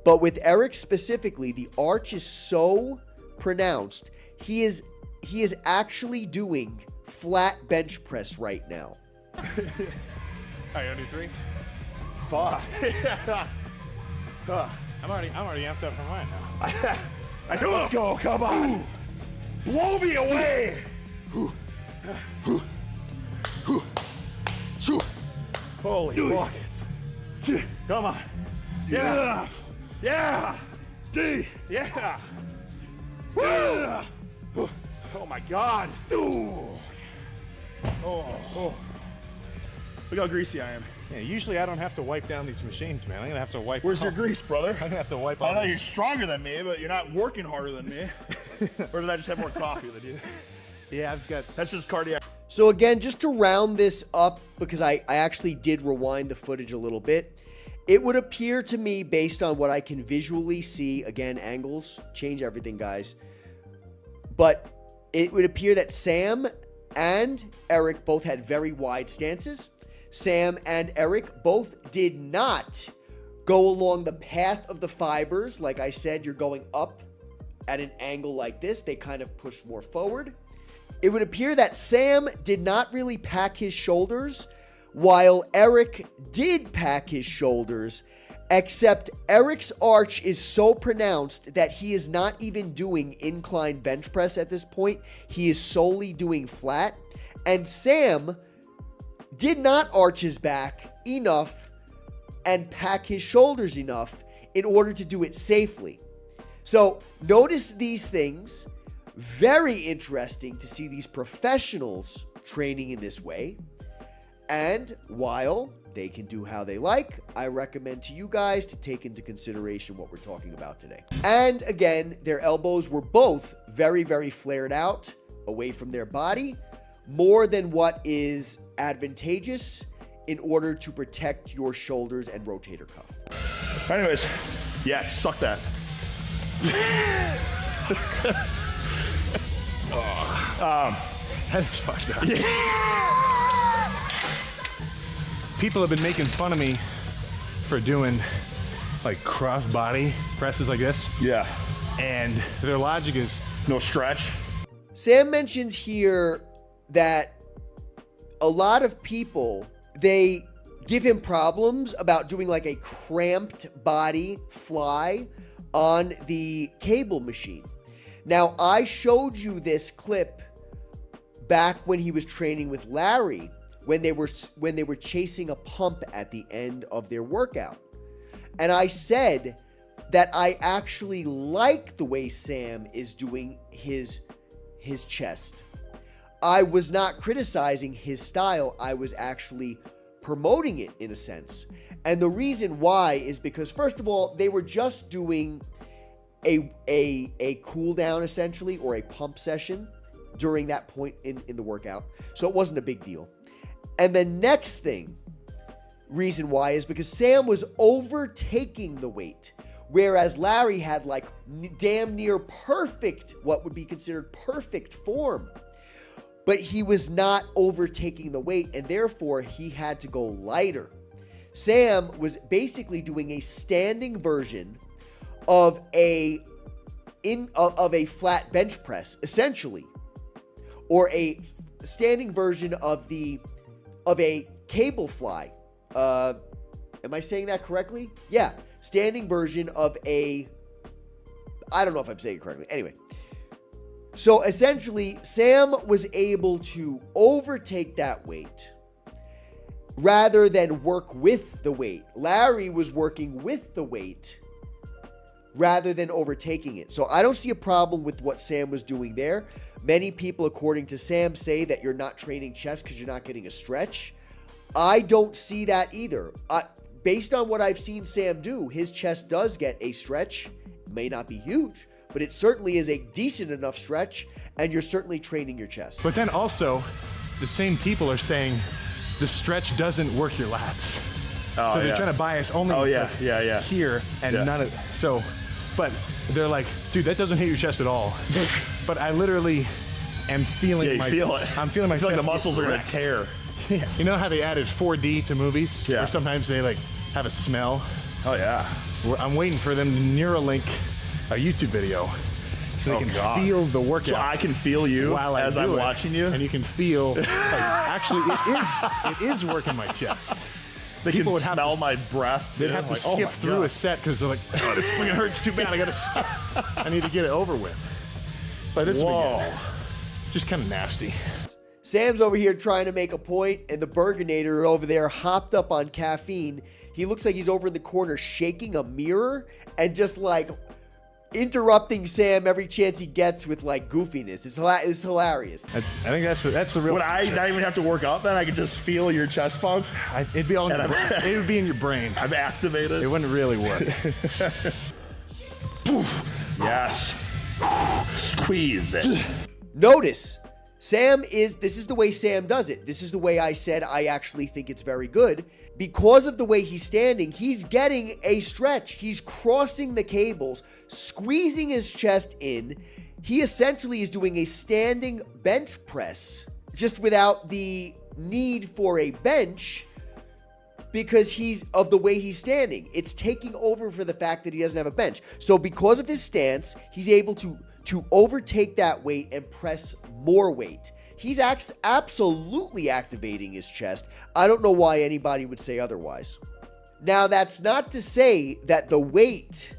But with Eric specifically, the arch is so pronounced. He is actually doing flat bench press right now. Are you only 3? Fuck. I'm already amped up for mine now. I said, let's go, come on. Blow me away. Holy buckets. Come on. Yeah. Yeah. D. Yeah. Woo. Oh my God. Oh. Look how greasy I am. Yeah, usually I don't have to wipe down these machines, man. I'm gonna have to wipe. Where's your grease, brother? I'm gonna have to wipe. I know you're stronger than me, but you're not working harder than me. Or did I just have more coffee than you? Yeah, I've just got. That's just cardiac. So again, just to round this up, because I actually did rewind the footage a little bit, it would appear to me, based on what I can visually see, again, angles change everything, guys, but it would appear that Sam and Eric both had very wide stances. Sam and Eric both did not go along the path of the fibers. Like I said, you're going up at an angle like this. They kind of push more forward. It would appear that Sam did not really pack his shoulders, while Eric did pack his shoulders, except Eric's arch is so pronounced that he is not even doing incline bench press at this point. He is solely doing flat. And Sam did not arch his back enough and pack his shoulders enough in order to do it safely. So notice these things. Very interesting to see these professionals training in this way. And while they can do how they like, I recommend to you guys to take into consideration what we're talking about today. And again, their elbows were both very, very flared out away from their body, more than what is advantageous in order to protect your shoulders and rotator cuff. Anyways, yeah, suck that. That's fucked up. People have been making fun of me for doing like cross body presses like this. Yeah. And their logic is no stretch. Sam mentions here that a lot of people, they give him problems about doing like a cramped body fly on the cable machine. Now, I showed you this clip back when he was training with Larry, when they were chasing a pump at the end of their workout. And I said that I actually like the way Sam is doing his chest. I was not criticizing his style. I was actually promoting it in a sense. And the reason why is because, first of all, they were just doing a cool down essentially, or a pump session during that point in the workout. So it wasn't a big deal. And the next reason why is because Sam was overtaking the weight, whereas Larry had like damn near perfect, what would be considered perfect form. But he was not overtaking the weight, and therefore he had to go lighter. Sam was basically doing a standing version of a flat bench press, essentially, or a standing version of a cable fly. Am I saying that correctly? Yeah, standing version of I don't know if I'm saying it correctly. Anyway, so essentially, Sam was able to overtake that weight rather than work with the weight. Larry was working with the weight rather than overtaking it. So I don't see a problem with what Sam was doing there. Many people, according to Sam, say that you're not training chest because you're not getting a stretch. I don't see that either. Based on what I've seen Sam do, his chest does get a stretch. It may not be huge, but it certainly is a decent enough stretch, and you're certainly training your chest. But then also, the same people are saying the stretch doesn't work your lats. Oh, so they're yeah. trying to bias only here and none of, so, but they're like, dude, that doesn't hit your chest at all. But I literally am feeling Yeah, you feel it. I'm feeling my I feel like chest the muscles are gonna tear. Yeah. You know how they added 4D to movies? Yeah. Or sometimes they like have a smell? Oh yeah. I'm waiting for them to Neuralink a YouTube video so they can feel the workout. So I can feel you while as I'm watching you? And you can feel, like, actually it is working my chest. They People can would have smell to- my breath. They'd dude. have to Like, oh skip my through God. a set because they're like, oh, this fucking hurts too bad. I gotta skip. I need to get it over with. But this Whoa. is just kind of nasty. Sam's over here trying to make a point, and the Burgonator over there hopped up on caffeine. He looks like he's over in the corner shaking a mirror and just like interrupting Sam every chance he gets with like goofiness. It's hilarious. I think that's the real. Would I not even have to work out then? I could just feel your chest pump. It'd be all in it would be in your brain. I'm activated. It wouldn't really work. Yes. Squeeze it. Notice, this is the way Sam does it. This is the way I said I actually think it's very good. Because of the way he's standing, he's getting a stretch. He's crossing the cables, squeezing his chest in. He essentially is doing a standing bench press, just without the need for a bench because of the way he's standing. It's taking over for the fact that he doesn't have a bench. So because of his stance, he's able to overtake that weight and press more weight. He's absolutely activating his chest. I don't know why anybody would say otherwise. Now, that's not to say that the weight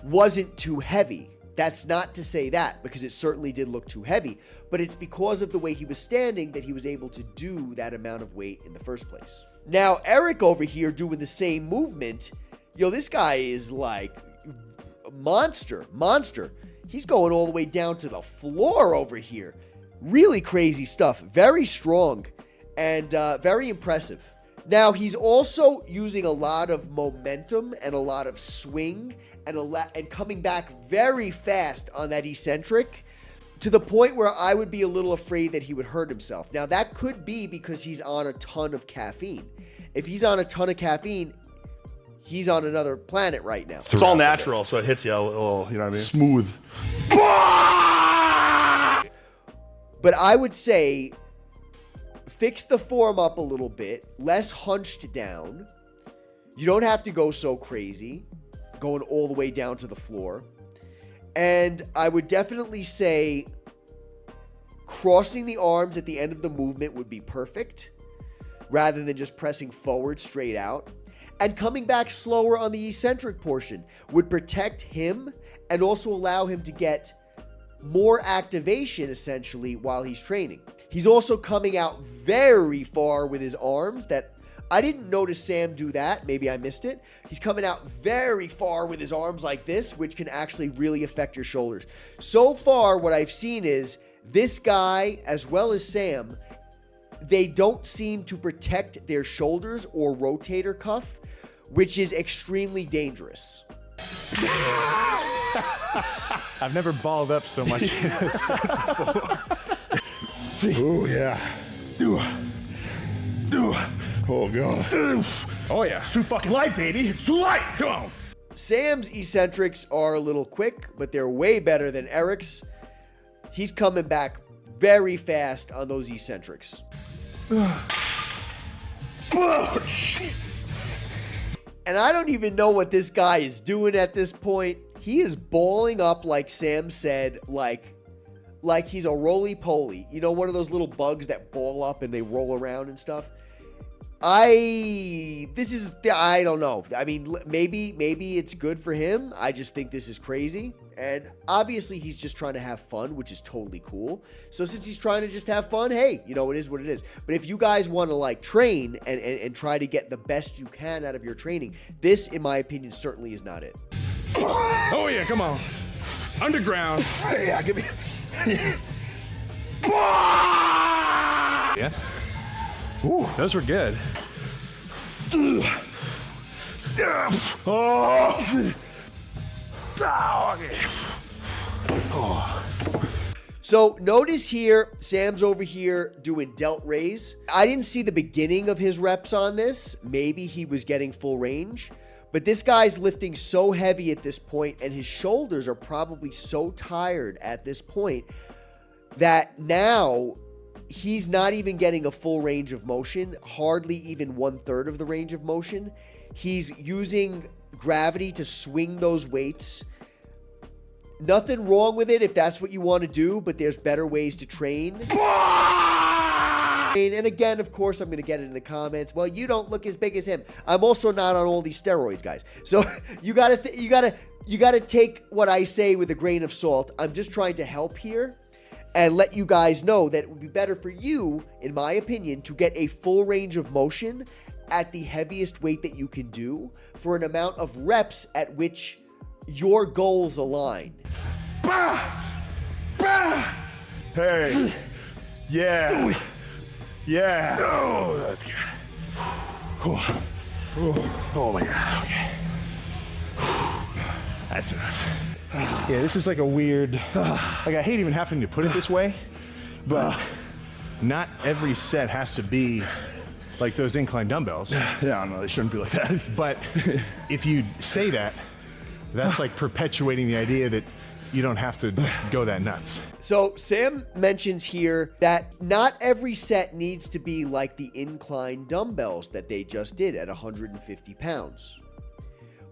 wasn't too heavy. That's not to say that, because it certainly did look too heavy. But it's because of the way he was standing that he was able to do that amount of weight in the first place. Now, Eric over here doing the same movement. Yo, this guy is like monster. He's going all the way down to the floor over here. Really crazy stuff. Very strong and very impressive. Now, he's also using a lot of momentum and a lot of swing and coming back very fast on that eccentric to the point where I would be a little afraid that he would hurt himself. Now, that could be because he's on a ton of caffeine. If he's on a ton of caffeine, he's on another planet right now. It's all natural, so it hits you a little, you know what I mean? Smooth. But I would say fix the form up a little bit, less hunched down. You don't have to go so crazy, going all the way down to the floor. And I would definitely say crossing the arms at the end of the movement would be perfect, rather than just pressing forward straight out. And coming back slower on the eccentric portion would protect him and also allow him to get more activation, essentially, while he's training. He's also coming out very far with his arms. That I didn't notice Sam do that. Maybe I missed it. He's coming out very far with his arms like this, which can actually really affect your shoulders. So far, what I've seen is this guy, as well as Sam, they don't seem to protect their shoulders or rotator cuff, which is extremely dangerous. I've never balled up so much in a set before. Oh, yeah. Ooh. Oh, God. Oh, yeah. It's too fucking light, baby. It's too light. Come on. Sam's eccentrics are a little quick, but they're way better than Eric's. He's coming back very fast on those eccentrics. Oh, shit. And I don't even know what this guy is doing at this point. He is balling up, like Sam said, like he's a roly-poly. You know, one of those little bugs that ball up and they roll around and stuff. I don't know. I mean, maybe it's good for him. I just think this is crazy. And obviously he's just trying to have fun, which is totally cool. So since he's trying to just have fun, hey, you know, it is what it is. But if you guys want to like train and try to get the best you can out of your training, this, in my opinion, certainly is not it. Oh, yeah, come on. Underground. Yeah, give me. Yeah. Ooh, those were good. So notice here, Sam's over here doing delt raise. I didn't see the beginning of his reps on this. Maybe he was getting full range. But this guy's lifting so heavy at this point, and his shoulders are probably so tired at this point that now he's not even getting a full range of motion, hardly even 1/3 of the range of motion. He's using gravity to swing those weights. Nothing wrong with it if that's what you want to do, but there's better ways to train. And again, of course, I'm going to get it in the comments. Well, you don't look as big as him. I'm also not on all these steroids, guys. So you got to take what I say with a grain of salt. I'm just trying to help here and let you guys know that it would be better for you, in my opinion, to get a full range of motion at the heaviest weight that you can do for an amount of reps at which your goals align. Hey. Yeah. Yeah. Oh, that's good. Oh my God. Okay. That's enough. Yeah, this is like a weird, like I hate even having to put it this way, but not every set has to be like those incline dumbbells. Yeah, no, they shouldn't be like that. But if you say that, that's like perpetuating the idea that you don't have to go that nuts. So Sam mentions here that not every set needs to be like the incline dumbbells that they just did at 150 pounds.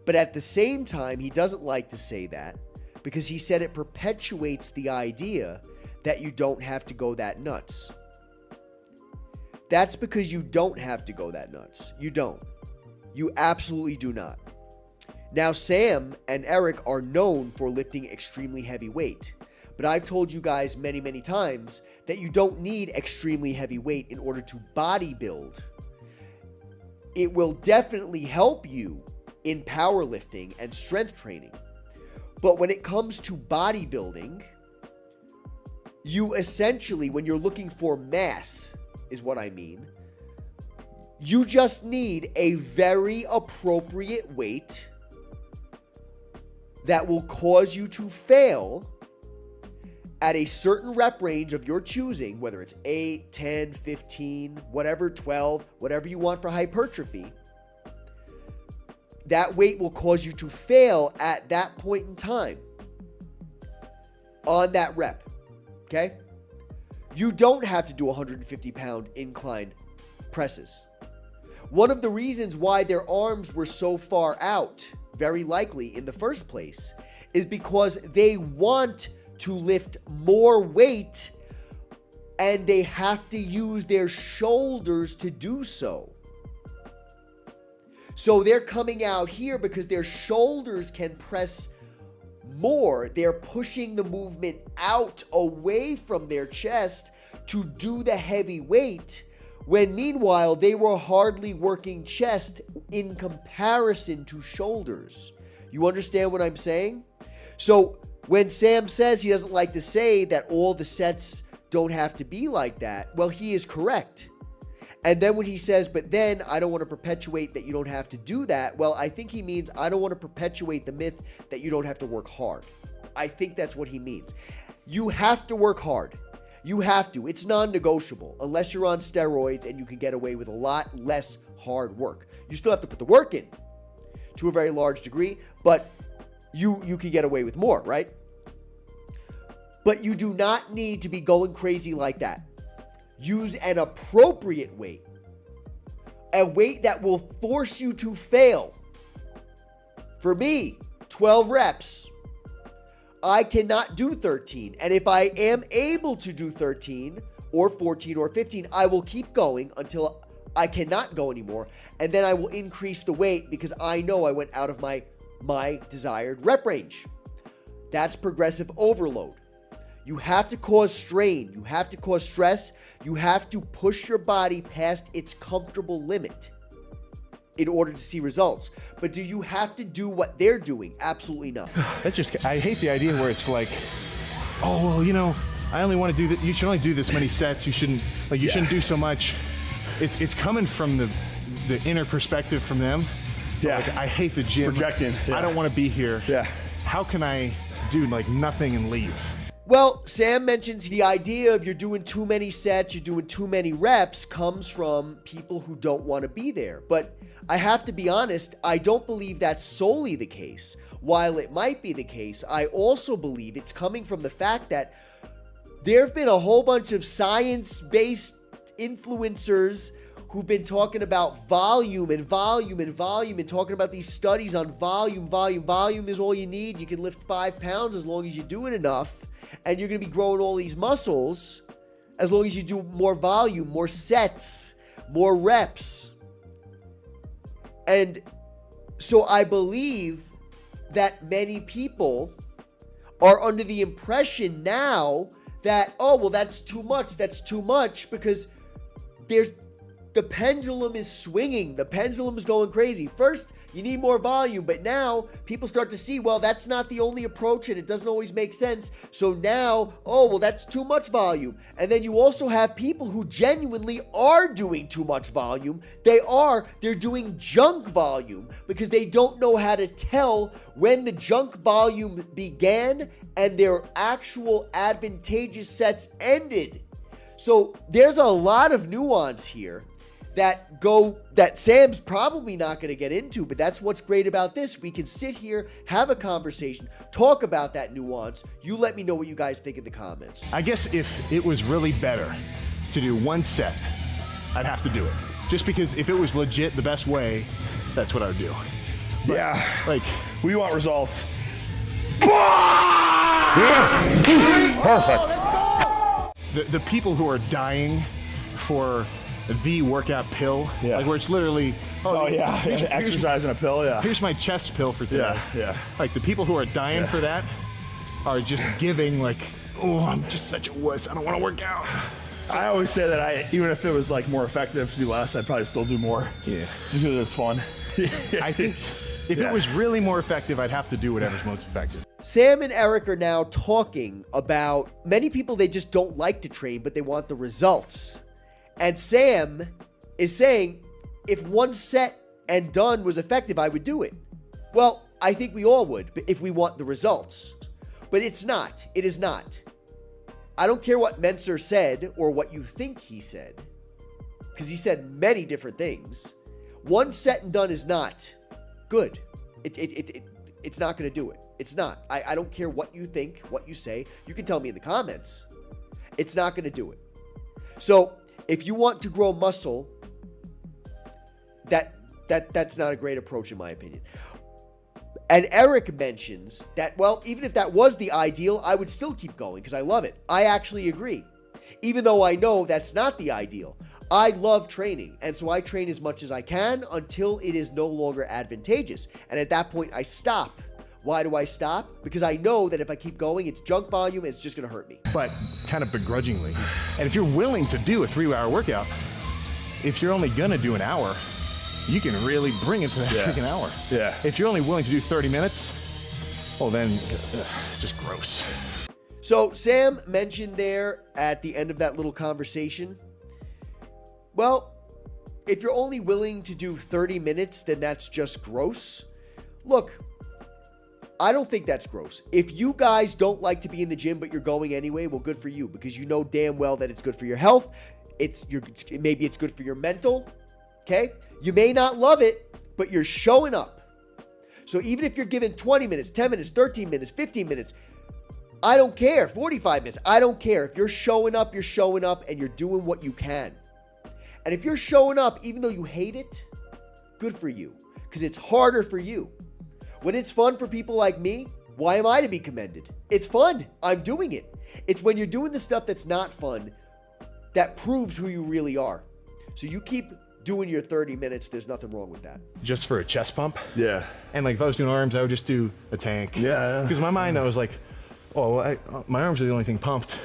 But at the same time, he doesn't like to say that because he said it perpetuates the idea that you don't have to go that nuts. That's because you don't have to go that nuts. You don't. You absolutely do not. Now, Sam and Eric are known for lifting extremely heavy weight, but I've told you guys many, many times that you don't need extremely heavy weight in order to bodybuild. It will definitely help you in powerlifting and strength training, but when it comes to bodybuilding, you essentially, when you're looking for mass, is what I mean, you just need a very appropriate weight that will cause you to fail at a certain rep range of your choosing, whether it's 8, 10, 15, whatever, 12, whatever you want for hypertrophy. That weight will cause you to fail at that point in time on that rep, okay? You don't have to do 150-pound incline presses. One of the reasons why their arms were so far out, very likely in the first place, is because they want to lift more weight and they have to use their shoulders to do so. So they're coming out here because their shoulders can press more. They're pushing the movement out away from their chest to do the heavy weight, when meanwhile they were hardly working chest in comparison to shoulders. You understand what I'm saying? So when Sam says he doesn't like to say that all the sets don't have to be like that, well, he is correct. And then when he says, but then I don't want to perpetuate that you don't have to do that, well, I think he means I don't want to perpetuate the myth that you don't have to work hard. I think that's what he means. You have to work hard. You have to. It's non-negotiable unless you're on steroids and you can get away with a lot less hard work. You still have to put the work in to a very large degree, but you can get away with more, right? But you do not need to be going crazy like that. Use an appropriate weight. A weight that will force you to fail. For me, 12 reps. I cannot do 13. And if I am able to do 13 or 14 or 15, I will keep going until I cannot go anymore. And then I will increase the weight because I know I went out of my desired rep range. That's progressive overload. You have to cause strain. You have to cause stress. You have to push your body past its comfortable limit in order to see results. But do you have to do what they're doing? Absolutely not. I hate the idea where it's like, oh, well, you know, I only want to do that. You should only do this many sets. You shouldn't do so much. It's coming from the inner perspective from them. Yeah. Like, I hate the gym. It's projecting. Yeah. I don't want to be here. Yeah. How can I do like nothing and leave? Well, Sam mentions the idea of you're doing too many sets, you're doing too many reps comes from people who don't want to be there. But I have to be honest, I don't believe that's solely the case. While it might be the case, I also believe it's coming from the fact that there have been a whole bunch of science-based influencers who've been talking about volume and talking about these studies on volume. Volume is all you need. You can lift 5 pounds as long as you do it enough. And you're going to be growing all these muscles as long as you do more volume, more sets, more reps. And so I believe that many people are under the impression now that, oh, well, that's too much, because the pendulum is swinging. The pendulum is going crazy. First, you need more volume, but now people start to see, well, that's not the only approach and it doesn't always make sense. So now, oh, well, that's too much volume. And then you also have people who genuinely are doing too much volume. They're doing junk volume because they don't know how to tell when the junk volume began and their actual advantageous sets ended. So there's a lot of nuance here that Sam's probably not going to get into, but that's what's great about this. We can sit here, have a conversation, talk about that nuance. You let me know what you guys think in the comments. I guess if it was really better to do one set, I'd have to do it. Just because if it was legit the best way, that's what I would do. But, yeah. Like, we want results. Perfect. The people who are dying for the workout pill, like where it's literally, exercise and a pill, here's my chest pill for today. Yeah. Like the people who are dying for that are just giving like, oh, I'm just such a wuss, I don't want to work out. I always say that even if it was like more effective to do less, I'd probably still do more. Yeah. Just because it's fun. I think if it was really more effective, I'd have to do whatever's most effective. Sam and Eric are now talking about many people, they just don't like to train, but they want the results. And Sam is saying, if one set and done was effective, I would do it. Well, I think we all would, if we want the results. But it's not. It is not. I don't care what Menser said or what you think he said, because he said many different things. One set and done is not good. It's not going to do it. It's not. I don't care what you think, what you say. You can tell me in the comments. It's not going to do it. So if you want to grow muscle, that's not a great approach in my opinion. And Eric mentions that, well, even if that was the ideal, I would still keep going because I love it. I actually agree. Even though I know that's not the ideal. I love training, and so I train as much as I can until it is no longer advantageous. And at that point, I stop. Why do I stop? Because I know that if I keep going, it's junk volume, and it's just going to hurt me. But kind of begrudgingly. And if you're willing to do a 3-hour workout, if you're only going to do an hour, you can really bring it for that freaking hour. Yeah. If you're only willing to do 30 minutes, well then, it's just gross. So Sam mentioned there at the end of that little conversation, well, if you're only willing to do 30 minutes, then that's just gross. Look, I don't think that's gross. If you guys don't like to be in the gym, but you're going anyway, well, good for you, because you know damn well that it's good for your health. Maybe it's good for your mental. Okay? You may not love it, but you're showing up. So even if you're given 20 minutes, 10 minutes, 13 minutes, 15 minutes, I don't care. 45 minutes, I don't care. If you're showing up, and you're doing what you can. And if you're showing up, even though you hate it, good for you, because it's harder for you. When it's fun for people like me, why am I to be commended? It's fun. I'm doing it. It's when you're doing the stuff that's not fun that proves who you really are. So you keep doing your 30 minutes. There's nothing wrong with that. Just for a chest pump. Yeah. And like if I was doing arms, I would just do a tank. Yeah. Because in my mind, I was like, oh, well, my arms are the only thing pumped.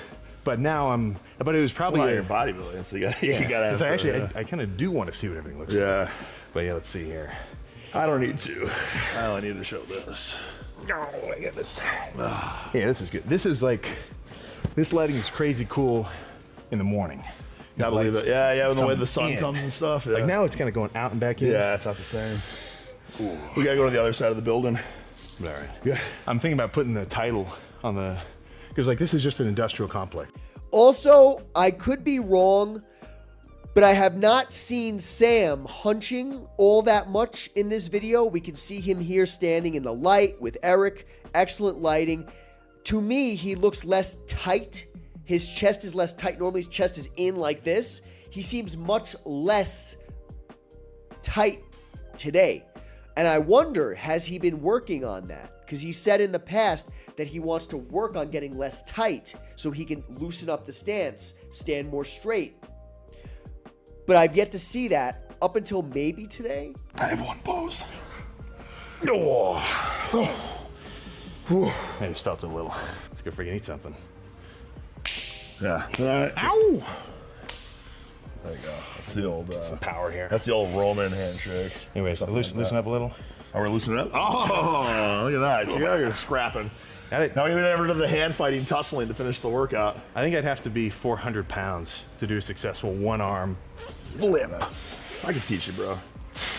But now but it was probably Well, you're bodybuilding, so you gotta have I kind of do want to see what everything looks like. But yeah, let's see here. I don't need to. I only need to show this. Oh, I got this. Yeah, this is good. This lighting is crazy cool in the morning. Gotta believe it. Yeah, when the way the sun in. comes and stuff. Yeah. Like now it's kind of going out and back in. Yeah, it's not the same. Ooh. We gotta go to the other side of the building. All right. Yeah. I'm thinking about putting the title on the, because like this is just an industrial complex. Also, I could be wrong, but I have not seen Sam hunching all that much in this video. We can see him here standing in the light with Eric. Excellent lighting. To me, he looks less tight. His chest is less tight. Normally, his chest is in like this. He seems much less tight today. And I wonder, has he been working on that? Because he said in the past that he wants to work on getting less tight so he can loosen up the stance, stand more straight. But I've yet to see that up until maybe today. I have one pose. I just felt it a little. Let's go freaking eat something. Yeah. All right. Ow! There you go. That's the old. Some power here. That's the old Roman handshake. Anyways, loosen up a little. Oh, we're loosening up. Oh, look at that! So you're scrapping. Got it. Now we never did the hand fighting, tussling to finish the workout. I think I'd have to be 400 pounds to do a successful one arm flip. I can teach you, bro.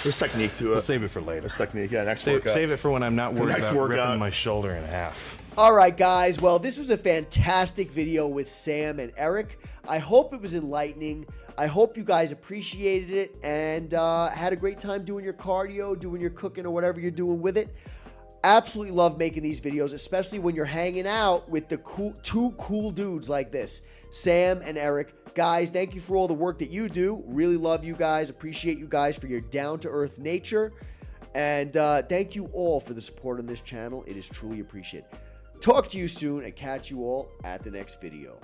There's technique to it. We'll save it for later. There's technique. Yeah, next workout. Save it for when I'm not worried Next about workout. ripping my shoulder in half. All right, guys. Well, this was a fantastic video with Sam and Eric. I hope it was enlightening. I hope you guys appreciated it and had a great time doing your cardio, doing your cooking, or whatever you're doing with it. Absolutely love making these videos, especially when you're hanging out with the two cool dudes like this, Sam and Eric. Guys, thank you for all the work that you do. Really love you guys. Appreciate you guys for your down-to-earth nature. And thank you all for the support on this channel. It is truly appreciated. Talk to you soon and catch you all at the next video.